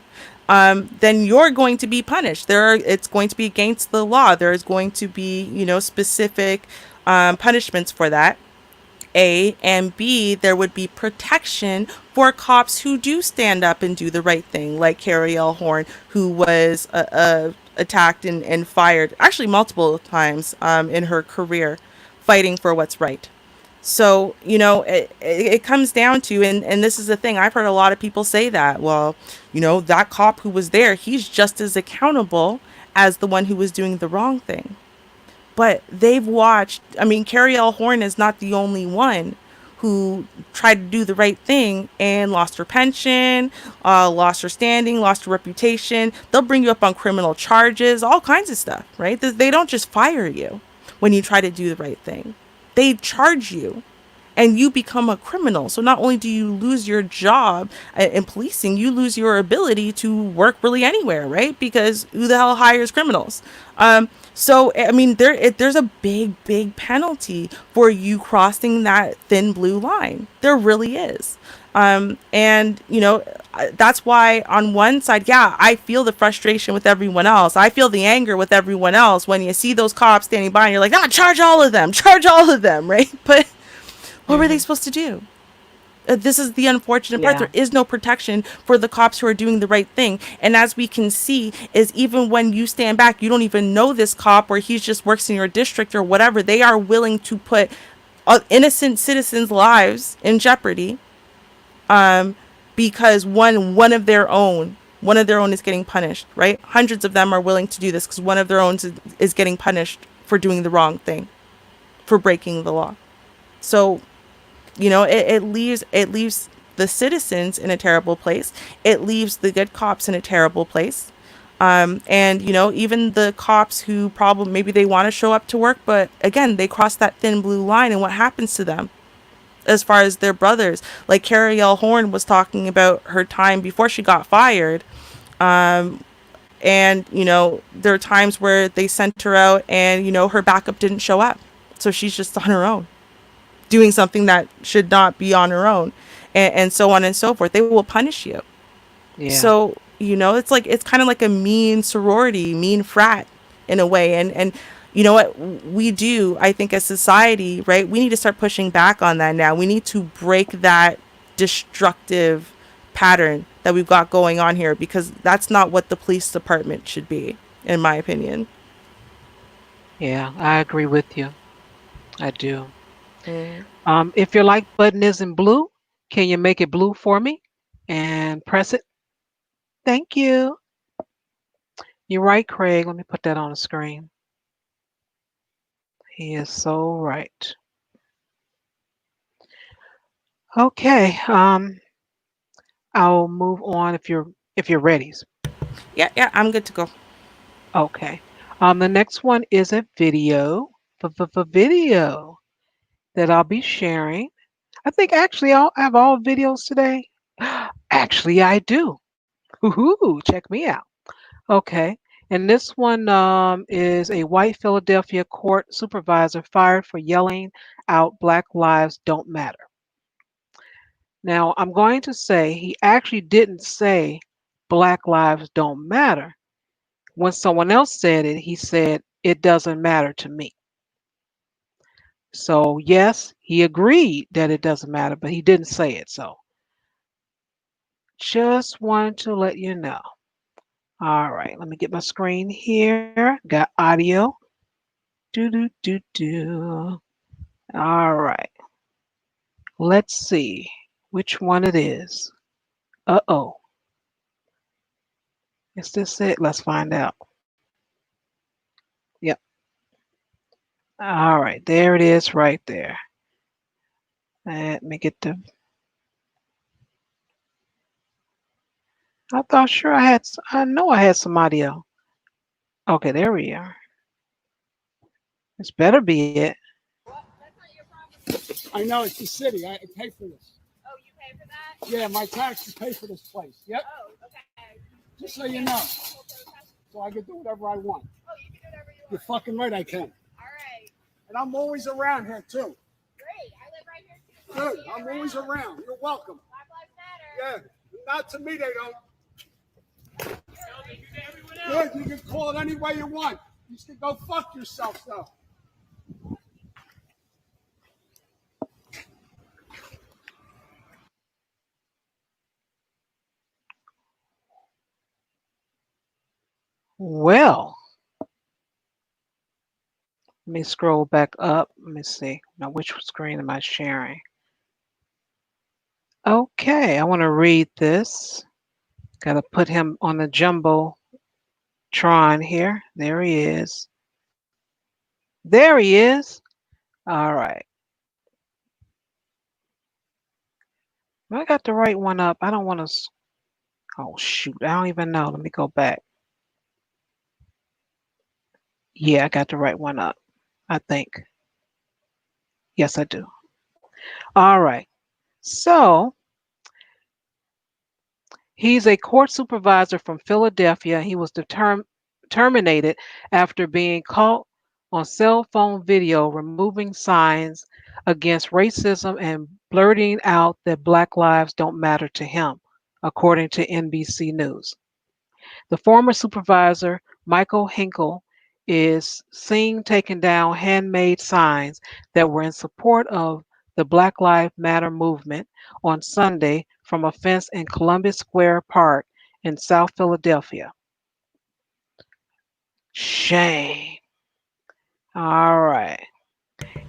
then you're going to be punished. It's going to be against the law. There is going to be, you know, specific punishments for that. A and B, there would be protection for cops who do stand up and do the right thing, like Carrie L. Horn, who was attacked and fired actually multiple times in her career, fighting for what's right. So, you know, it comes down to, and this is the thing, I've heard a lot of people say that, well, you know, that cop who was there, he's just as accountable as the one who was doing the wrong thing. but they've watched. I mean, Carrie L. Horn is not the only one who tried to do the right thing and lost her pension, lost her standing, lost her reputation. They'll bring you up on criminal charges, all kinds of stuff, right? They don't just fire you when you try to do the right thing. They charge you and you become a criminal. So not only do you lose your job in policing, you lose your ability to work really anywhere, right? Because who the hell hires criminals? So I mean, there's a big penalty for you crossing that thin blue line. There really is. And you know, that's why on one side, yeah, I feel the frustration with everyone else. I feel the anger with everyone else when you see those cops standing by and you're like, ah, charge all of them, right? But what were they supposed to do? This is the unfortunate part. Yeah. There is no protection for the cops who are doing the right thing. And as we can see, is even when you stand back, you don't even know this cop or he's just works in your district or whatever. They are willing to put innocent citizens' lives in jeopardy, because one of their own is getting punished. Right? Hundreds of them are willing to do this because one of their own is getting punished for doing the wrong thing, for breaking the law. So, you know, it leaves the citizens in a terrible place. It leaves the good cops in a terrible place. And you know, even the cops who probably maybe they want to show up to work, but again, they cross that thin blue line, and what happens to them as far as their brothers? Like Carrie L. Horn was talking about her time before she got fired. And you know, there are times where they sent her out, and you know, her backup didn't show up, so she's just on her own, doing something that should not be on her own, and so on and so forth. They will punish you. Yeah. So, you know, it's kind of like a mean sorority, mean frat in a way. And you know what we do, I think as society, right? We need to start pushing back on that now. We need to break that destructive pattern that we've got going on here, because that's not what the police department should be, in my opinion. Yeah, I agree with you. I do. Mm. If your like button isn't blue, can you make it blue for me and press it? Thank you. You're right, Craig. Let me put that on the screen. He is so right. Okay. I'll move on if you're ready. Yeah, I'm good to go. Okay. The next one is a video. Video that I'll be sharing. I think actually I'll have all videos today. Actually, I do. Woohoo! Check me out. Okay. And this one is a white Philadelphia court supervisor fired for yelling out Black Lives Don't Matter. Now, I'm going to say he actually didn't say Black Lives Don't Matter. When someone else said it, he said, it doesn't matter to me. So, yes, he agreed that it doesn't matter, but he didn't say it. So, just wanted to let you know. All right, let me get my screen here. Got audio. Do, do, do, do. All right, let's see which one it is. Uh-oh. Is this it? Let's find out. Yep. All right, there it is right there. Let me get the. I thought sure I know I had some audio. Okay, there we are. This better be it. I know it's the city. I pay for this. Oh, you pay for that? Yeah, my taxes pay for this place. Yep. Oh, okay. Just so you know. So I can do whatever I want. Oh, you can do whatever you want. You're fucking right, I can. All right. And I'm always around here too. Great. I live right here too. Good. I'm always around. You're welcome. Black Lives Matter. Yeah. Not to me, they don't. Good. You can call it any way you want. You can go fuck yourself, though. Well, let me scroll back up. Let me see. Now, which screen am I sharing? Okay, I want to read this. Got to put him on the jumbotron here. There he is. There he is. All right. I got the right one up. I don't want to. Oh, shoot. I don't even know. Let me go back. Yeah, I got the right one up. I think. Yes, I do. All right. So he's a court supervisor from Philadelphia. He was terminated after being caught on cell phone video removing signs against racism and blurting out that Black lives don't matter to him, according to NBC News. The former supervisor, Michael Hinkle, is seen taking down handmade signs that were in support of the Black Lives Matter movement on Sunday from a fence in Columbus Square Park in South Philadelphia. Shame. All right.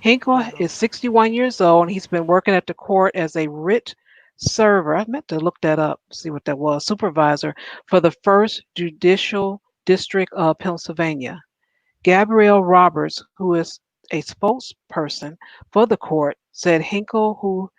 Hinkle Wow. is 61 years old and he's been working at the court as a writ server. I meant to look that up, see what that was. Supervisor for the First Judicial District of Pennsylvania. Gabrielle Roberts, who is a spokesperson for the court, said Hinkle, who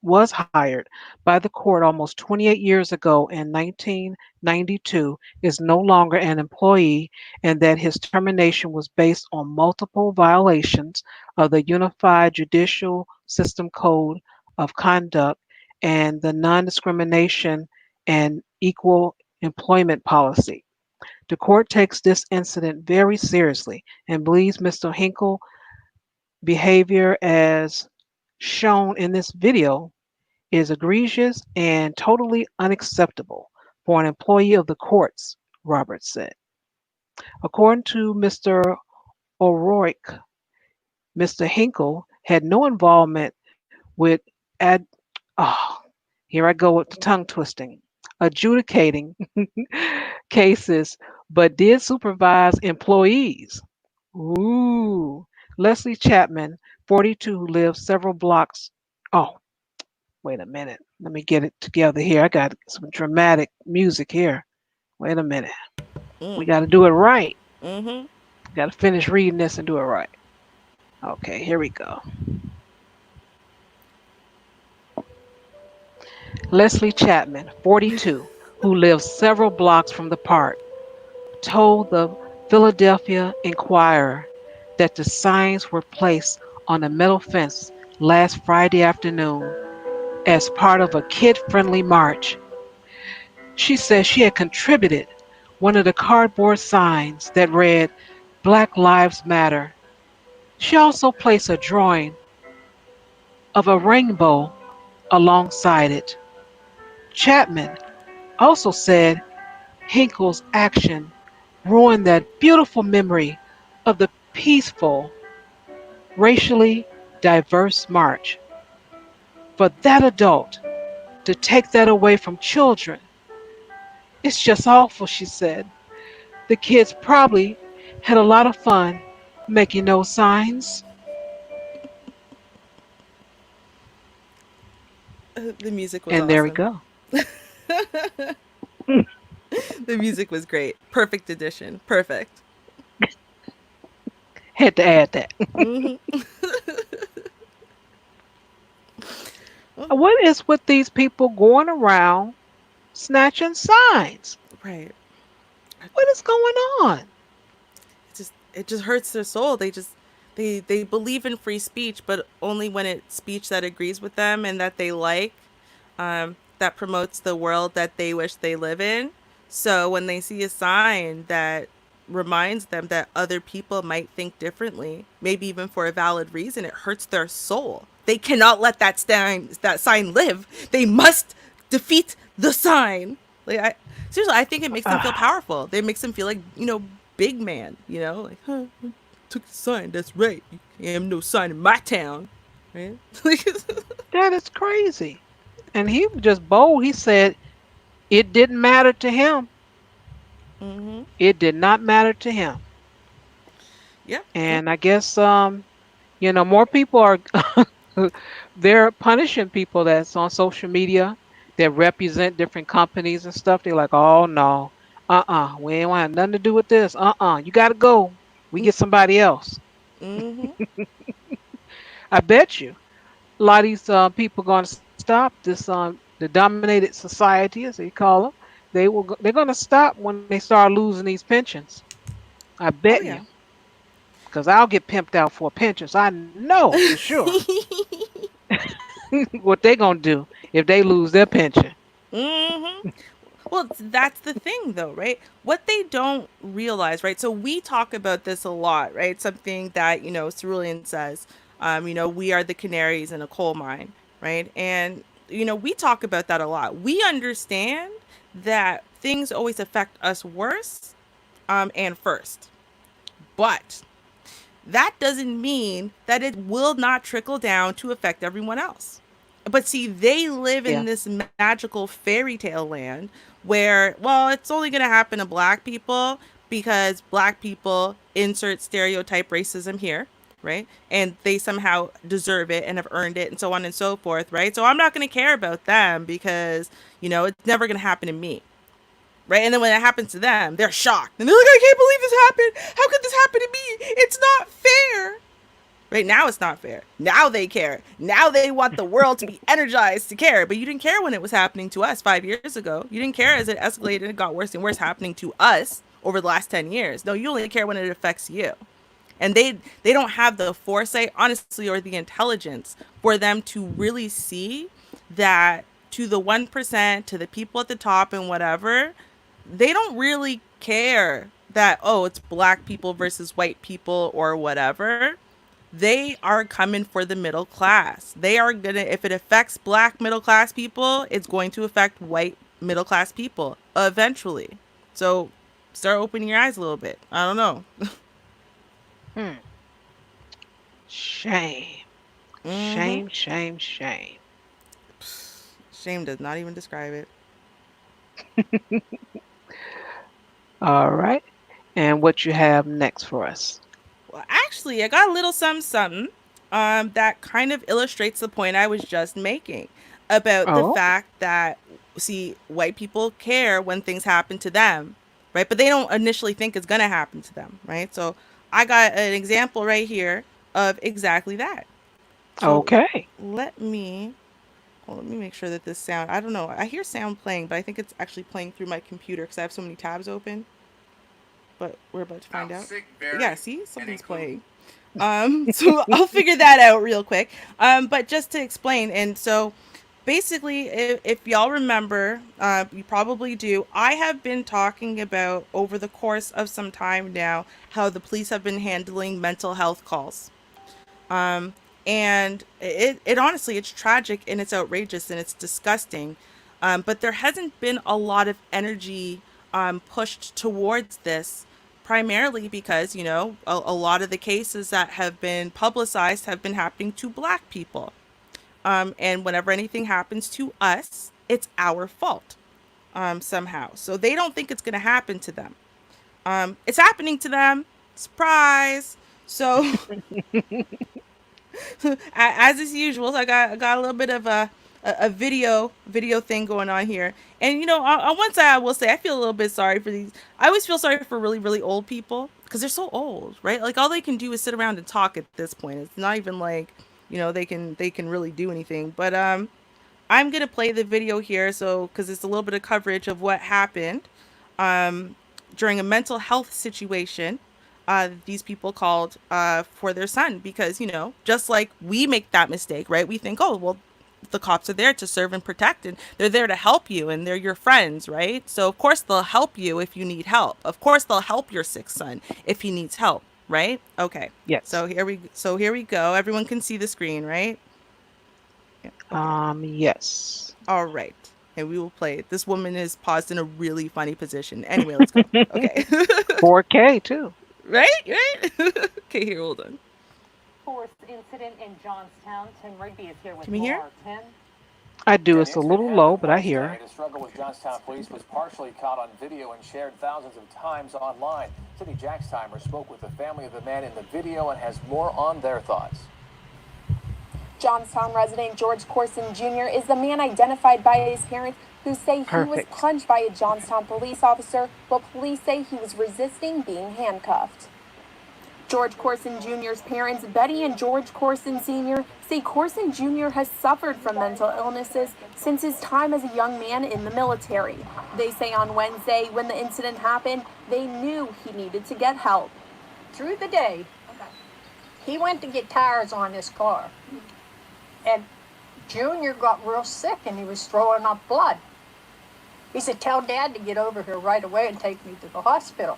was hired by the court almost 28 years ago in 1992, is no longer an employee and that his termination was based on multiple violations of the Unified Judicial System Code of Conduct and the Non-Discrimination and Equal Employment Policy. The court takes this incident very seriously and believes Mr. Hinkle's behavior, as shown in this video, is egregious and totally unacceptable for an employee of the courts, Roberts said. According to Mr. O'Rourke, Mr. Hinkle had no involvement with ad oh, here I go with the tongue twisting, adjudicating cases, but did supervise employees. Ooh. Leslie Chapman, 42, who lives several blocks. Oh, wait a minute. Let me get it together here. I got some dramatic music here. Wait a minute. We Mm. got to do it right. Mm-hmm. Got to finish reading this and do it right. Okay, here we go. Leslie Chapman, 42, who lives several blocks from the park, told the Philadelphia Inquirer that the signs were placed on a metal fence last Friday afternoon as part of a kid friendly march. She says she had contributed one of the cardboard signs that read, Black Lives Matter. She also placed a drawing of a rainbow alongside it. Chapman also said Hinkle's action ruined that beautiful memory of the peaceful, racially diverse march. For that adult to take that away from children, it's just awful, she said. The kids probably had a lot of fun making those signs. The music was And there we awesome. go. The music was great. Perfect edition. Perfect. Had to add that. Hmm. What is with these people going around snatching signs? Right. What is going on? It just hurts their soul. They believe in free speech, but only when it's speech that agrees with them and that they like, that promotes the world that they wish they live in. So when they see a sign that reminds them that other people might think differently, maybe even for a valid reason, it hurts their soul. They cannot let that sign live. They must defeat the sign. Like I seriously, I think it makes them feel Ah, powerful. It makes them feel like, big man, like, huh, took the sign, that's right. You am no sign in my town. Right? Like, that is crazy. And he was just bold. He said it didn't matter to him. mm-hmm. It did not matter to him. Yep. Yep. And I guess more people are they're punishing people that's on social media that represent different companies and stuff. They're like, oh no, we ain't want nothing to do with this. You gotta go. We get somebody else. Mm-hmm. I bet you a lot of these people going to stop this the dominated society, as they call them. They're going to stop when they start losing these pensions. I Oh bet you, yeah. because I'll get pimped out for a pension. So I know for sure what they going to do if they lose their pension. Mm-hmm. Well, that's the thing, though, right? What they don't realize, right? So we talk about this a lot, right? Something that, Cerulean says, we are the canaries in a coal mine, right? And, we talk about that a lot. We understand that things always affect us worse and first. But that doesn't mean that it will not trickle down to affect everyone else. But see, they live Yeah. in this magical fairy tale land where, well, it's only going to happen to black people because black people insert stereotype racism here, right? And they somehow deserve it and have earned it and so on and so forth, right? So I'm not going to care about them because, it's never going to happen to me. Right. And then when it happens to them, they're shocked. And they're like, I can't believe this happened. How could this happen to me? It's not fair. Right now, it's not fair. Now they care. Now they want the world to be energized to care. But you didn't care when it was happening to us 5 years ago. You didn't care as it escalated and got worse and worse happening to us over the last 10 years. No, you only care when it affects you. And they don't have the foresight, honestly, or the intelligence for them to really see that to the 1%, to the people at the top and whatever, they don't really care that, oh, it's black people versus white people or whatever. They are coming for the middle class. They are gonna, if it affects black middle class people, it's going to affect white middle class people eventually. So start opening your eyes a little bit. I don't know. Hmm. Shame. Mm-hmm. Shame, shame, shame. Shame does not even describe it. All right. And what you have next for us? Well, actually, I got a little something that kind of illustrates the point I was just making about the Oh, fact that, see, white people care when things happen to them, right? But they don't initially think it's going to happen to them, right? So I got an example right here of exactly that. So okay. let me, let me make sure that this sound, I don't know, I hear sound playing, but I think it's actually playing through my computer because I have so many tabs open, but we're about to find out. Yeah, see, something's playing. So I'll figure that out real quick. But just to explain, and so basically, if y'all remember, you probably do. I have been talking about over the course of some time now how the police have been handling mental health calls. Um, and it honestly, it's tragic and it's outrageous and it's disgusting. But there hasn't been a lot of energy pushed towards this, primarily because, a lot of the cases that have been publicized have been happening to black people. And whenever anything happens to us, it's our fault somehow. So they don't think it's going to happen to them. It's happening to them. Surprise. So as is usual, I got a little bit of a video thing going on here. And on one side, I will say I feel a little bit sorry for these. I always feel sorry for really really old people because they're so old, right? Like all they can do is sit around and talk at this point. It's not even like they can really do anything. But I'm gonna play the video here, so because it's a little bit of coverage of what happened um, during a mental health situation. These people called for their son because just like we make that mistake, right? We think, oh well, the cops are there to serve and protect, and they're there to help you, and they're your friends, right? So of course they'll help you if you need help. Of course they'll help your sick son if he needs help, right? Okay. Yes. So here we go. Everyone can see the screen, right? Yeah. Okay. Yes. All right. And we will play it. This woman is paused in a really funny position. Anyway, let's go. Okay. 4K too. Right? Right? Okay, here, hold on. Force incident in Johnstown. Tim Rigby is here with Can we hear? more. Tim. I do. Yeah, It's the a little incident low, happened but I hear. Wednesday. The struggle with Johnstown police was partially caught on video and shared thousands of times online. City Jackstimer spoke with the family of the man in the video and has more on their thoughts. Johnstown resident George Corson Jr. is the man identified by his parents who say he was Perfect. punched by a Johnstown police officer, but police say he was resisting being handcuffed. George Corson Jr.'s parents, Betty and George Corson Sr., say Corson Jr. has suffered from mental illnesses since his time as a young man in the military. They say on Wednesday, when the incident happened, they knew he needed to get help. Through the day, he went to get tires on his car, and Junior got real sick and he was throwing up blood. He said, tell Dad to get over here right away and take me to the hospital.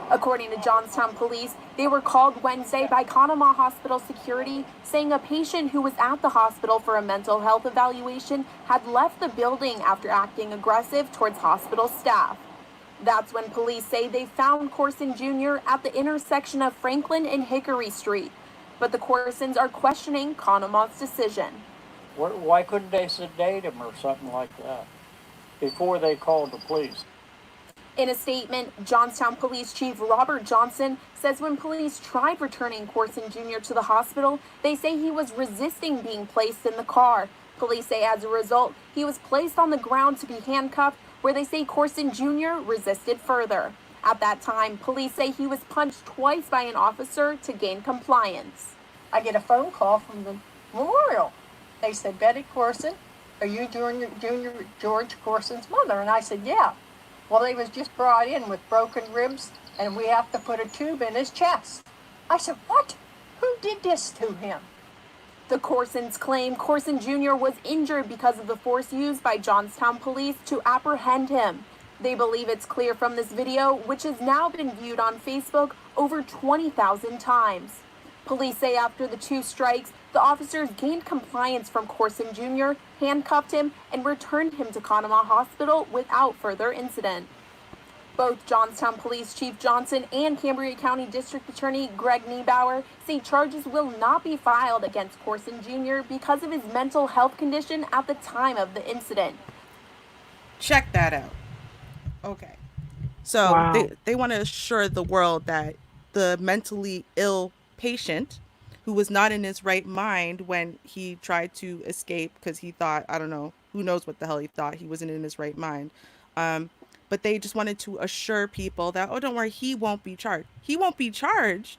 According to Johnstown police, they were called Wednesday by Conemaugh Hospital security, saying a patient who was at the hospital for a mental health evaluation had left the building after acting aggressive towards hospital staff. That's when police say they found Corson Jr. at the intersection of Franklin and Hickory Street. But the Corsons are questioning Connemaugh's decision. Why couldn't they sedate him or something like that before they called the police? In a statement, Johnstown Police Chief Robert Johnson says when police tried returning Corson Jr. to the hospital, they say he was resisting being placed in the car. Police say as a result, he was placed on the ground to be handcuffed, where they say Corson Jr. resisted further. At that time, police say he was punched twice by an officer to gain compliance. I get a phone call from the memorial. They said, Betty Corson, are you Junior George Corson's mother? And I said, yeah. Well, they was just brought in with broken ribs, and we have to put a tube in his chest. I said, what? Who did this to him? The Corsons claim Corson Jr. was injured because of the force used by Johnstown police to apprehend him. They believe it's clear from this video, which has now been viewed on Facebook over 20,000 times. Police say after the two strikes, the officers gained compliance from Corson Jr., handcuffed him, and returned him to Conemaugh Hospital without further incident. Both Johnstown Police Chief Johnson and Cambria County District Attorney Greg Niebauer say charges will not be filed against Corson Jr. because of his mental health condition at the time of the incident. Check that out. Okay. So Wow. they want to assure the world that the mentally ill patient who was not in his right mind when he tried to escape because he thought, I don't know, who knows what the hell he thought, he wasn't in his right mind. But they just wanted to assure people that, oh, don't worry, he won't be charged. He won't be charged.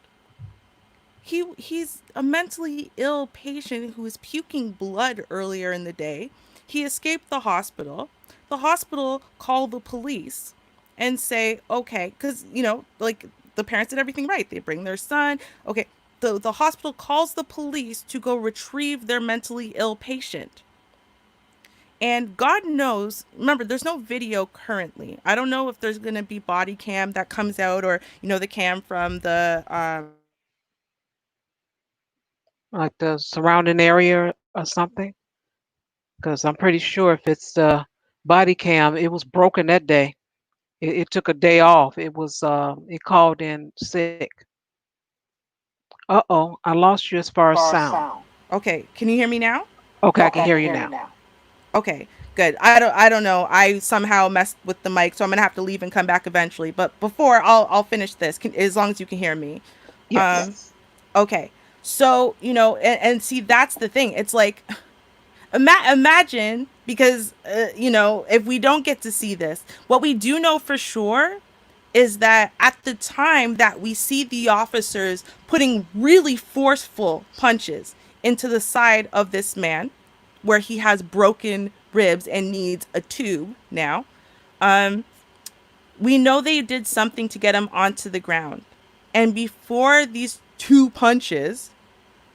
He's a mentally ill patient who was puking blood earlier in the day. He escaped the hospital. The hospital called the police and say, okay, because, you know, like the parents did everything right. They bring their son. Okay, the hospital calls the police to go retrieve their mentally ill patient. And God knows, remember, there's no video currently. I don't know if there's going to be body cam that comes out or, you know, the cam from the Like the surrounding area or something? Because I'm pretty sure if it's the body cam, it was broken that day. It took a day off. It called in sick. Uh-oh, I lost you as far as sound. Okay, can you hear me now? Okay, I can hear you now. Okay, good. I don't know. I somehow messed with the mic, so I'm gonna have to leave and come back eventually. But before I'll finish this, as long as you can hear me. Yes. Okay. So, you know, and see, that's the thing. It's like, imagine, because, you know, if we don't get to see this, what we do know for sure is that at the time that we see the officers putting really forceful punches into the side of this man, where he has broken ribs and needs a tube now, we know they did something to get him onto the ground. And before these two punches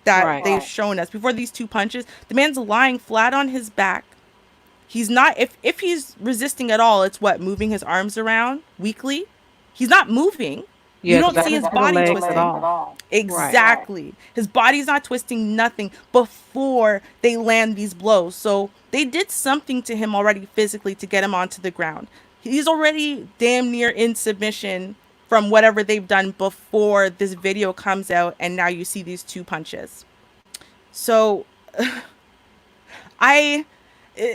that they've shown us, before these two punches, the man's lying flat on his back. He's not, if he's resisting at all, it's what, moving his arms around weakly? He's not moving. Yeah, you don't see his body twisting. at all. Exactly. Right. His body's not twisting, nothing, before they land these blows. So they did something to him already physically to get him onto the ground. He's already damn near in submission from whatever they've done before this video comes out, and now you see these two punches. So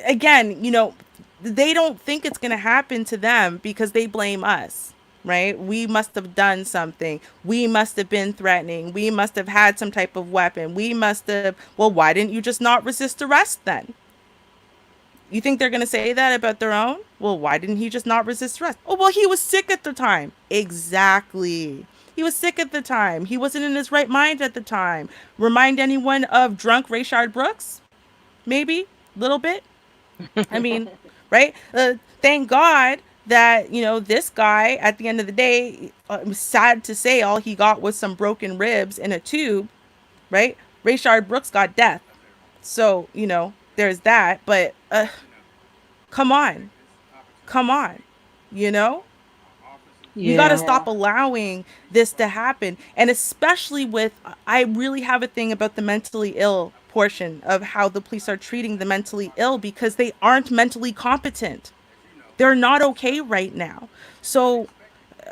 again, you know, they don't think it's going to happen to them because they blame us, right? We must have done something. We must have been threatening. We must have had some type of weapon. We must have, well, why didn't you just not resist arrest then? You think they're going to say that about their own? Well, why didn't he just not resist arrest? Oh, well, he was sick at the time. Exactly. He was sick at the time. He wasn't in his right mind at the time. Remind anyone of drunk Rayshard Brooks? Maybe a little bit. I mean, right? Thank God that this guy at the end of the day, it was sad to say all he got was some broken ribs in a tube, right? Rayshard Brooks got death, so there's that. But come on, come on, you know we got to Yeah. stop allowing this to happen. And especially with, I really have a thing about the mentally ill portion of how the police are treating the mentally ill, because they aren't mentally competent. They're not okay right now. So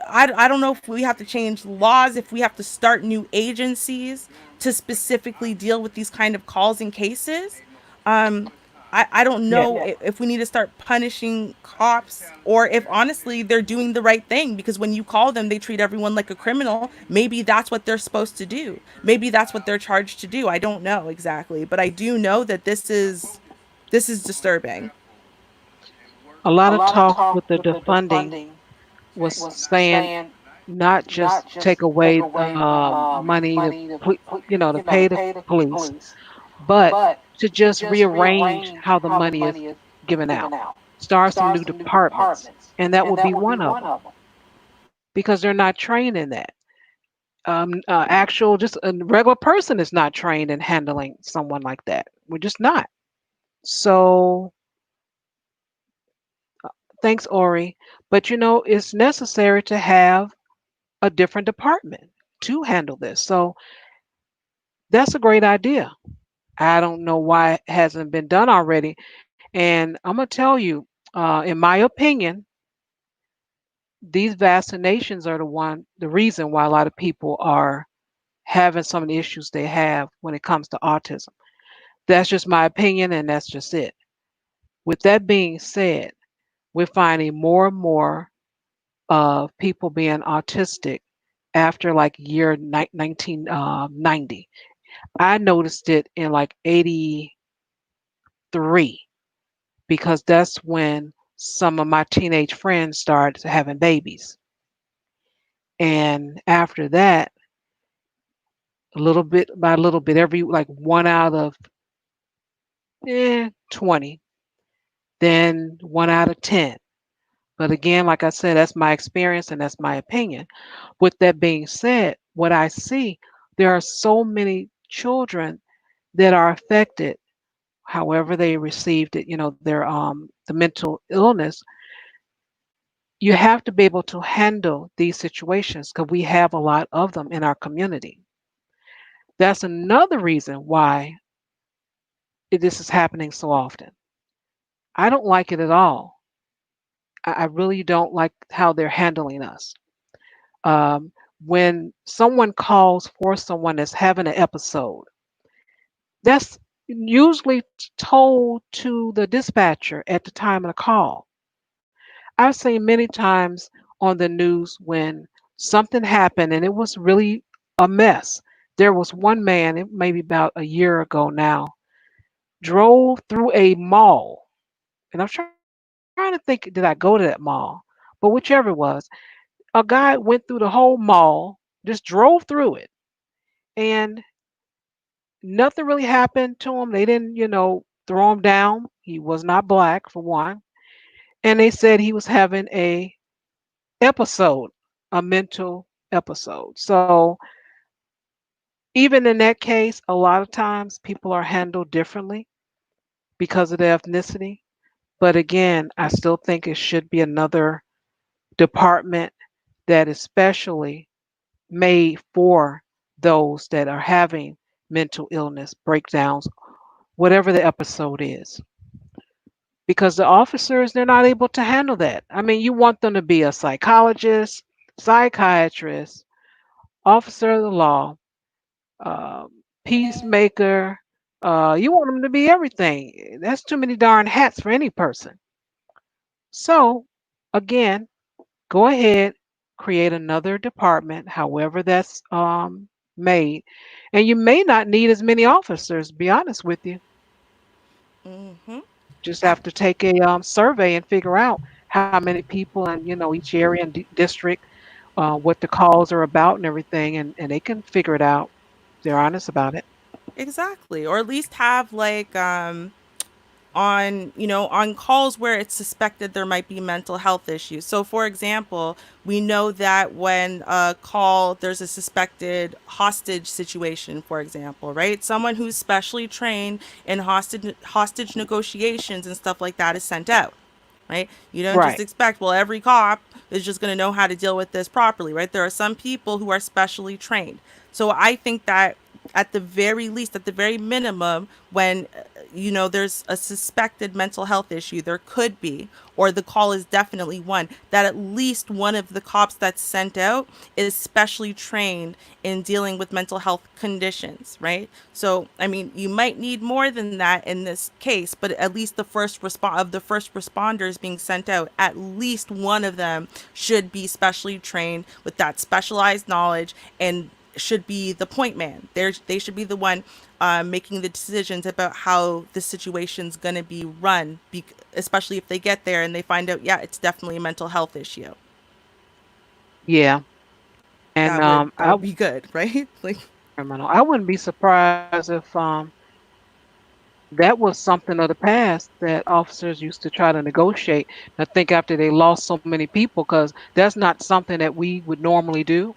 I don't know if we have to change laws, if we have to start new agencies to specifically deal with these kind of calls and cases. Um, I don't Yeah. know if we need to start punishing cops, or if honestly they're doing the right thing, because when you call them, they treat everyone like a criminal. Maybe that's what they're supposed to do. Maybe that's what they're charged to do. I don't know exactly, but I do know that this is disturbing. A lot of talk with the defunding was saying not just take away money to to pay the police, but to just rearrange how the money is given out. Start some new departments, and that would be one of them because they're not trained in that. Actual, just a regular person is not trained in handling someone like that. We're just not. So, thanks, Ori. But it's necessary to have a different department to handle this. So, that's a great idea. I don't know why it hasn't been done already. And I'm going to tell you, in my opinion, these vaccinations are the reason why a lot of people are having some of the issues they have when it comes to autism. That's just my opinion, and that's just it. With that being said, we're finding more and more of people being autistic after like year 1990. I noticed it in like 83 because that's when some of my teenage friends started having babies. And after that, a little bit by a little bit, every like one out of 20, then one out of 10. But again, like I said, that's my experience and that's my opinion. With that being said, what I see, there are so many children that are affected, however they received it, their the mental illness. You have to be able to handle these situations because we have a lot of them in our community. That's another reason why this is happening so often. I don't like it at all. I really don't like how they're handling us. Um, when someone calls for someone that's having an episode, that's usually told to the dispatcher at the time of the call. I've seen many times on the news when something happened and it was really a mess. There was one man, it maybe about a year ago now, drove through a mall. And I'm trying to think, did I go to that mall? But whichever it was, a guy went through the whole mall, just drove through it, and nothing really happened to him. They didn't, throw him down. He was not black, for one. And they said he was having episode, a mental episode. So even in that case, a lot of times people are handled differently because of their ethnicity. But again, I still think it should be another department that is specially made for those that are having mental illness, breakdowns, whatever the episode is. Because the officers, they're not able to handle that. I mean, you want them to be a psychologist, psychiatrist, officer of the law, peacemaker. You want them to be everything. That's too many darn hats for any person. So, again, go ahead, create another department, however that's made. And you may not need as many officers, be honest with you. Mm-hmm. Just have to take a survey and figure out how many people in each area and district what the calls are about and everything, and they can figure it out. They're honest about it. Exactly. Or at least have like on, on calls where it's suspected there might be mental health issues. So for example, we know that when a call there's a suspected hostage situation, for example, right? Someone who's specially trained in hostage negotiations and stuff like that is sent out, right? You don't just Right. expect, well, every cop is just going to know how to deal with this properly, right? There are some people who are specially trained. So I think that at the very least, at the very minimum, when there's a suspected mental health issue, there could be, or the call is definitely one, that at least one of the cops that's sent out is specially trained in dealing with mental health conditions, right? So I mean, you might need more than that in this case, but at least the first responders being sent out, at least one of them should be specially trained with that specialized knowledge and should be the point man. They should be the one making the decisions about how the situation's going to be run, especially if they get there and they find out, yeah, it's definitely a mental health issue. Yeah. And That would be good, right? Like, I wouldn't be surprised if that was something of the past that officers used to try to negotiate. I think after they lost so many people, because that's not something that we would normally do.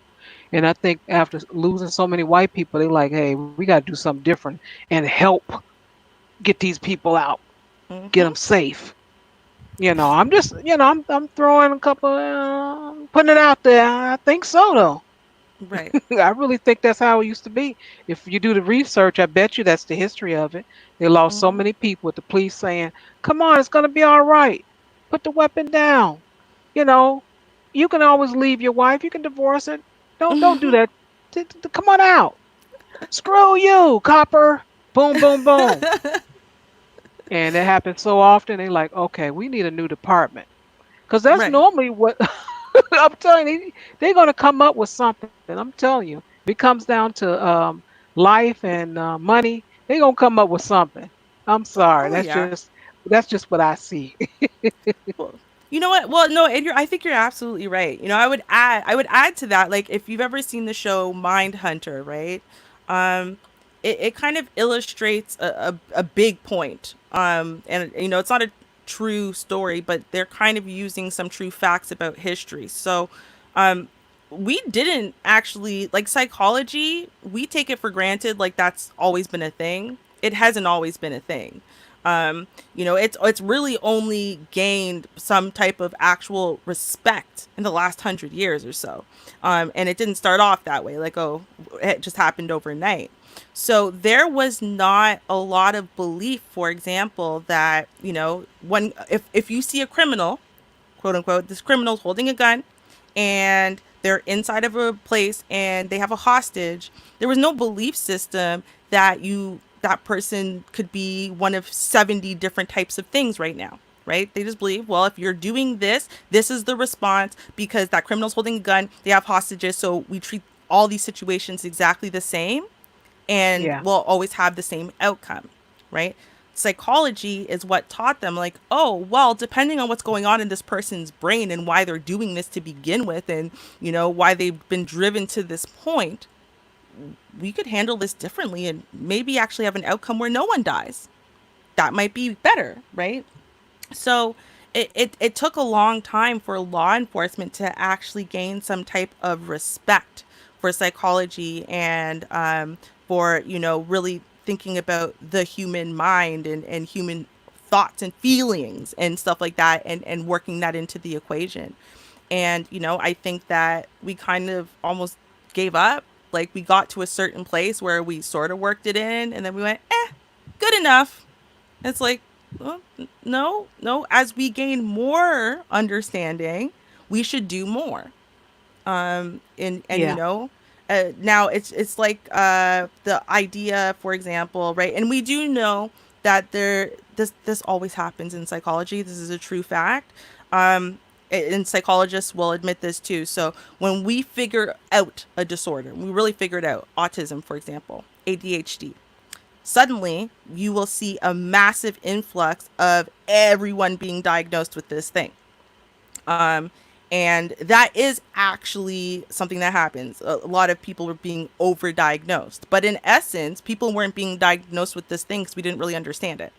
And I think after losing so many white people, they're like, hey, we got to do something different and help get these people out, get them mm-hmm. safe. I'm just, I'm throwing a couple, putting it out there. I think so, though. Right. I really think that's how it used to be. If you do the research, I bet you that's the history of it. They lost so Mm-hmm. many people with the police saying, "Come on, it's gonna be all right. Put the weapon down." You know, you can always leave your wife. You can divorce her. Don't do that. Come on out. Screw you, copper. Boom, boom, boom. And it happens so often. They're like, okay, we need a new department. Because that's Right. normally what I'm telling you. They're going to come up with something. I'm telling you. If it comes down to life and money, they're going to come up with something. I'm sorry. Oh yeah. That's just what I see. Well, you know what? Well, no, and I think you're absolutely right. I would add to that, like if you've ever seen the show Mindhunter, right? Um, it kind of illustrates a big point. And it's not a true story, but they're kind of using some true facts about history. So, um, we didn't actually like psychology. We take it for granted, like that's always been a thing. It hasn't always been a thing. It's really only gained some type of actual respect in the last 100 years or so. And it didn't start off that way, like, oh, it just happened overnight. So there was not a lot of belief, for example, that, when if you see a criminal, quote unquote, this criminal's holding a gun and they're inside of a place and they have a hostage, there was no belief system that that person could be one of 70 different types of things right now, right? They just believe, well, if you're doing this, this is the response because that criminal's holding a gun, they have hostages, so we treat all these situations exactly the same and Yeah. we'll always have the same outcome, right? Psychology is what taught them, like, oh, well, depending on what's going on in this person's brain and why they're doing this to begin with, and, why they've been driven to this point, we could handle this differently and maybe actually have an outcome where no one dies. That might be better, right? So it took a long time for law enforcement to actually gain some type of respect for psychology and for, really thinking about the human mind and human thoughts and feelings and stuff like that and working that into the equation. And, I think that we kind of almost gave up. Like we got to a certain place where we sort of worked it in and then we went, good enough. It's like, well, no, no. As we gain more understanding, we should do more. And Yeah. now it's like the idea, for example, right? And we do know that this always happens in psychology. This is a true fact. And psychologists will admit this too. So when we figure out a disorder, we really figure it out. Autism, for example, ADHD. Suddenly, you will see a massive influx of everyone being diagnosed with this thing. Um, And that is actually something that happens. A lot of people were being overdiagnosed. But in essence, people weren't being diagnosed with this thing because we didn't really understand it.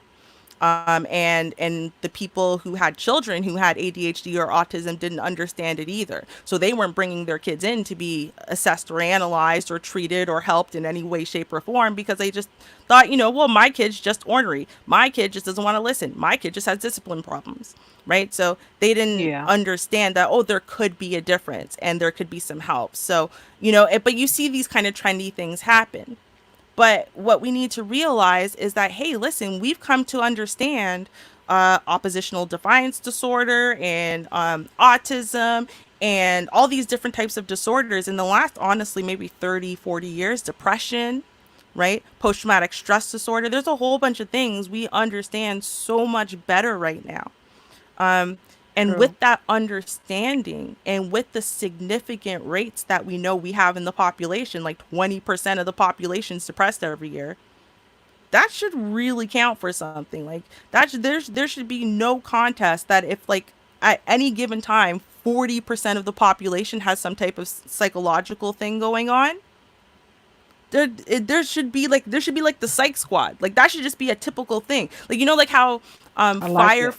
And the people who had children who had ADHD or autism didn't understand it either. So they weren't bringing their kids in to be assessed or analyzed or treated or helped in any way, shape, or form because they just thought, well, my kid's just ornery. My kid just doesn't want to listen. My kid just has discipline problems, right? So they didn't Yeah. understand that, oh, there could be a difference and there could be some help. So, but you see these kind of trendy things happen. But what we need to realize is that, hey, listen, we've come to understand oppositional defiance disorder and autism and all these different types of disorders in the last, honestly, maybe 30, 40 years, depression, right? Post traumatic stress disorder. There's a whole bunch of things we understand so much better right now. Um, and True. with that understanding and with the significant rates that we know we have in the population, like 20% of the population is depressed every year, that should really count for something. Like there should be no contest that if like at any given time 40% of the population has some type of psychological thing going on, there should be like the psych squad. Like that should just be a typical thing. Like like how I like fire it.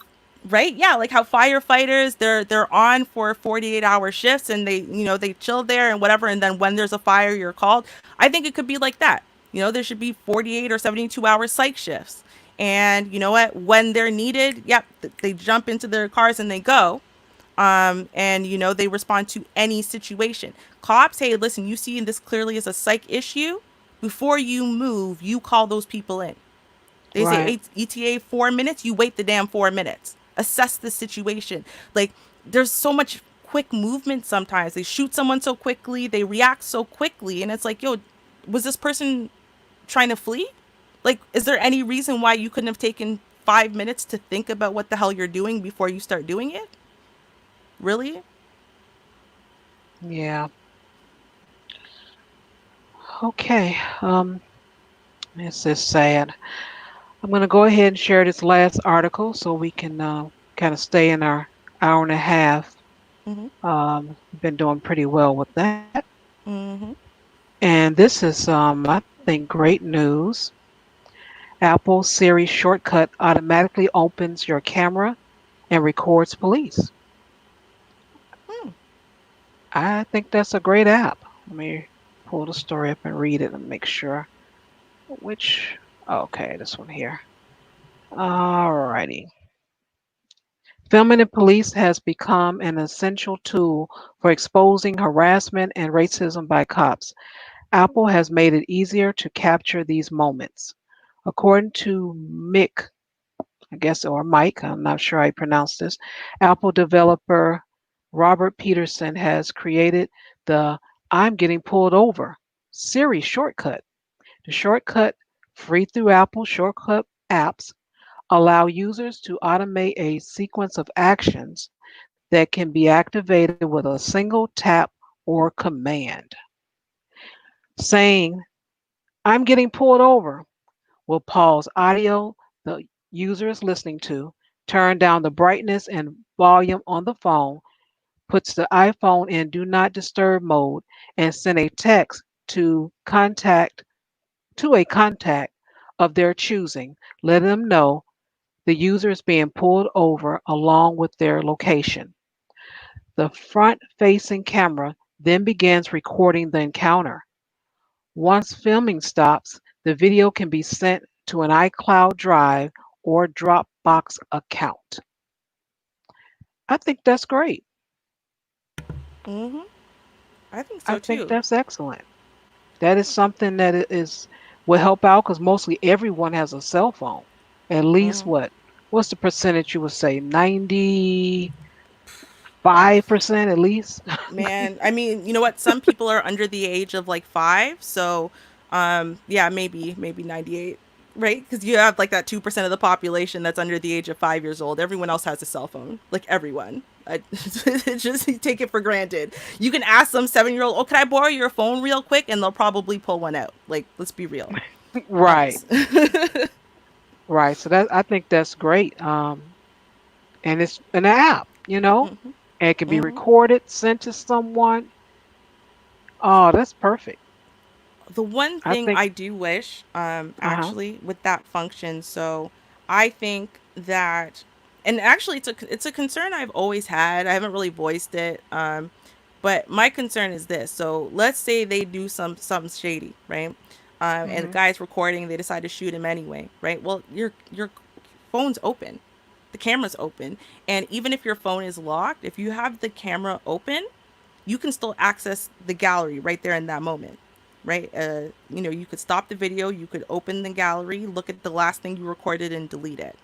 right? Yeah, like how firefighters they're on for 48-hour shifts and they chill there and whatever, and then when there's a fire you're called. I think it could be like that. There should be 48 or 72-hour psych shifts. And you know what? When they're needed, yep, they jump into their cars and they go. And they respond to any situation. Cops, hey, listen, you see this clearly as a psych issue. Before you move, you call those people in. They say Right. ETA 4 minutes, you wait the damn 4 minutes. Assess the situation. Like, there's so much quick movement sometimes. They shoot someone so quickly, they react so quickly, and it's like, yo, was this person trying to flee? Like, is there any reason why you couldn't have taken 5 minutes to think about what the hell you're doing before you start doing it? Really? Yeah. Okay. This is sad. I'm going to go ahead and share this last article so we can kind of stay in our hour and a half. Mm-hmm. We've been doing pretty well with that. Mm-hmm. And this is, I think, great news. Apple Siri shortcut automatically opens your camera and records police. Hmm. I think that's a great app. Let me pull the story up and read it and make sure which. Okay, this one here. Alrighty. Filming in police has become an essential tool for exposing harassment and racism by cops. Apple has made it easier to capture these moments. According to Mick, I guess, or Mike, I'm not sure how you pronounce this, Apple developer Robert Peterson has created the I'm Getting Pulled Over Siri shortcut. The shortcut, free through Apple shortcut apps, allow users to automate a sequence of actions that can be activated with a single tap or command. Saying, I'm getting pulled over, will pause audio the user is listening to, turn down the brightness and volume on the phone, puts the iPhone in do not disturb mode, and send a text to a contact of their choosing, letting them know the user is being pulled over along with their location. The front facing camera then begins recording the encounter. Once filming stops, the video can be sent to an iCloud Drive or Dropbox account. I think that's great. Mm-hmm. I think I so think too. that's excellent. That is something that will help out because mostly everyone has a cell phone. At least Mm-hmm. what's the percentage you would say? 95% at least? Man, I mean, you know what? Some people are under the age of like 5, so yeah, maybe 98, right? Because you have like that 2% of the population that's under the age of 5 years old. Everyone else has a cell phone, like everyone. I, just take it for granted. You can ask some 7-year-old, "Oh, can I borrow your phone real quick?" And they'll probably pull one out. Like, let's be real. Right. Right. So that I think that's great. And it's an app. Mhm. and it can be Hmm. recorded, sent to someone. Oh, that's perfect. The one I thing think. I do wish, Uh-huh. actually, with that function, so I think that, and actually, it's a concern I've always had. I haven't really voiced it, but my concern is this. So let's say they do something shady, right? And the Hmm. guy's recording, they decide to shoot him anyway, right? Well, your phone's open, the camera's open, and even if your phone is locked, if you have the camera open, you can still access the gallery right there in that moment, right? You could stop the video, you could open the gallery, look at the last thing you recorded, and delete it.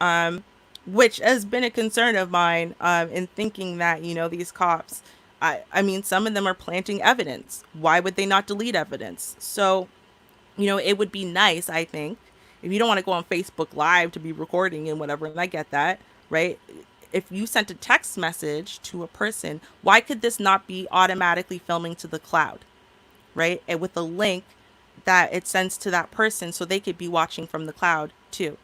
um, which has been a concern of mine, in thinking that, these cops, I mean, some of them are planting evidence. Why would they not delete evidence? So, it would be nice, I think, if you don't want to go on Facebook Live to be recording and whatever, and I get that, right? If you sent a text message to a person, why could this not be automatically filming to the cloud, right? And with a link that it sends to that person so they could be watching from the cloud too,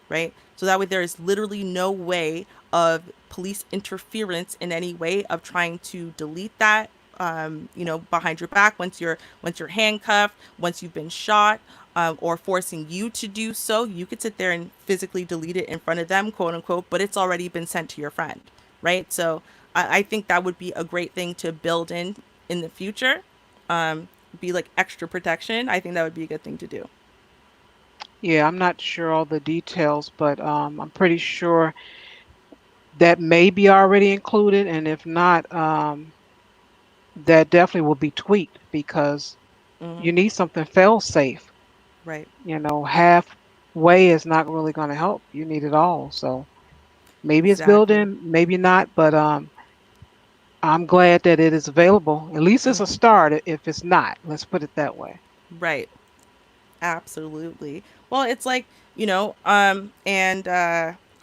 right? So that way there is literally no way of police interference in any way of trying to delete that, behind your back, once you're handcuffed, once you've been shot, or forcing you to do so. You could sit there and physically delete it in front of them, quote unquote, but it's already been sent to your friend, right? So I think that would be a great thing to build in the future. Be like extra protection. I think that would be a good thing to do. Yeah, I'm not sure all the details, but I'm pretty sure that may be already included, and if not, that definitely will be tweaked because Hmm. you need something fail safe. Right. Halfway is not really going to help. You need it all. So maybe it's built Exactly. in, maybe not, but I'm glad that it is available. At least it's a Hmm. start if it's not. Let's put it that way. Right. Absolutely. Well, it's like, and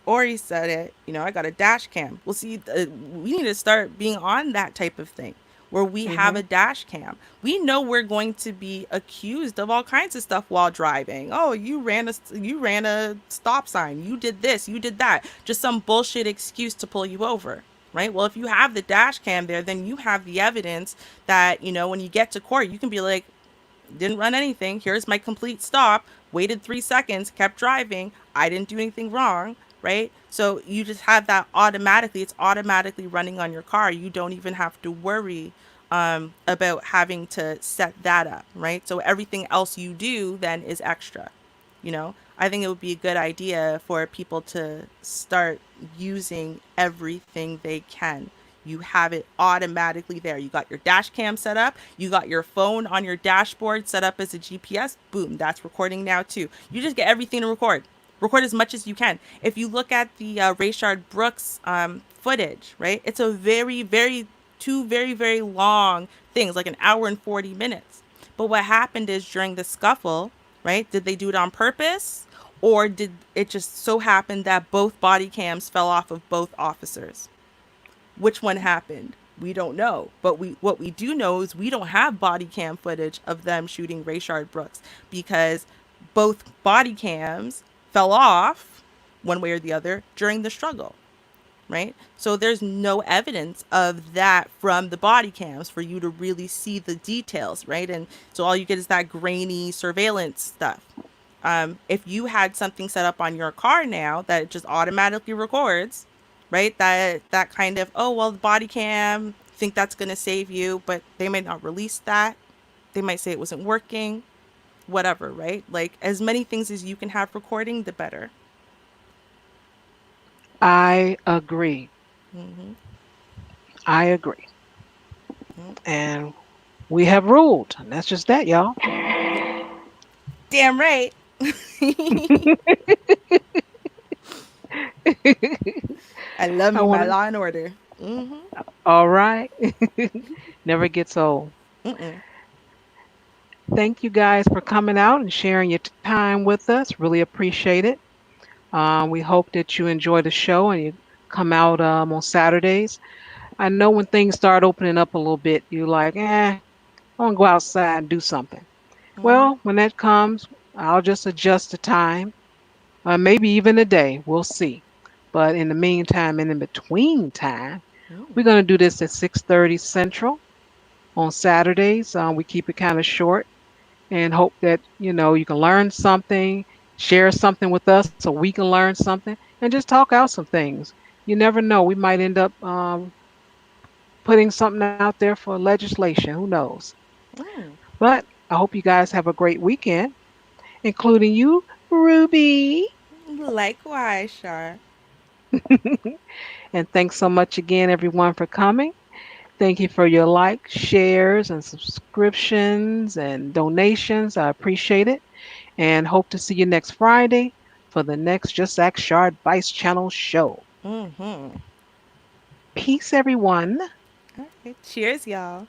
Ori said it, I got a dash cam. Well, see, we need to start being on that type of thing where we have Hmm. a dash cam. We know we're going to be accused of all kinds of stuff while driving. Oh, you ran a stop sign. You did this, you did that. Just some bullshit excuse to pull you over. Right? Well, if you have the dash cam there, then you have the evidence that, when you get to court, you can be like, didn't run anything. Here's my complete stop. Waited 3 seconds, kept driving. I didn't do anything wrong, right? So you just have that automatically. It's automatically running on your car. You don't even have to worry, about having to set that up, right? So everything else you do then is extra. I think it would be a good idea for people to start using everything they can. You have it automatically there. You got your dash cam set up, you got your phone on your dashboard set up as a GPS. Boom, that's recording now too. You just get everything to record. Record as much as you can. If you look at the Rayshard Brooks footage, right? It's a very, very, two very, very long things, like an hour and 40 minutes. But what happened is during the scuffle, right? Did they do it on purpose? Or did it just so happen that both body cams fell off of both officers? Which one happened? We don't know. But what we do know is we don't have body cam footage of them shooting Rayshard Brooks because both body cams fell off one way or the other during the struggle, right? So there's no evidence of that from the body cams for you to really see the details, right? And so all you get is that grainy surveillance stuff. If you had something set up on your car now that just automatically records, right? That kind of, oh well, the body cam think that's gonna save you, but they might not release that. They might say it wasn't working, whatever, right? Like as many things as you can have recording, the better. I agree. Hmm. I agree. And we have ruled. And that's just that, y'all. Damn right. I love I me want my to. Law and Order. Hmm. All right. Never gets old. Mm-mm. Thank you guys for coming out and sharing your time with us. Really appreciate it. We hope that you enjoy the show and you come out on Saturdays. I know when things start opening up a little bit, you're like, I want to go outside and do something. Hmm. Well, when that comes, I'll just adjust the time, maybe even a day. We'll see. But in the meantime, and in between time, We're going to do this at 6:30 Central on Saturdays. We keep it kind of short and hope that you can learn something, share something with us so we can learn something, and just talk out some things. You never know. We might end up putting something out there for legislation. Who knows? Mm. But I hope you guys have a great weekend, including you, Ruby. Likewise, Shar. And thanks so much again, everyone, for coming. Thank you for your likes, shares, and subscriptions and donations. I appreciate it. And hope to see you next Friday for the next Just Ask Shar Advice Channel show. Mm-hmm. Peace, everyone. All right. Cheers, y'all.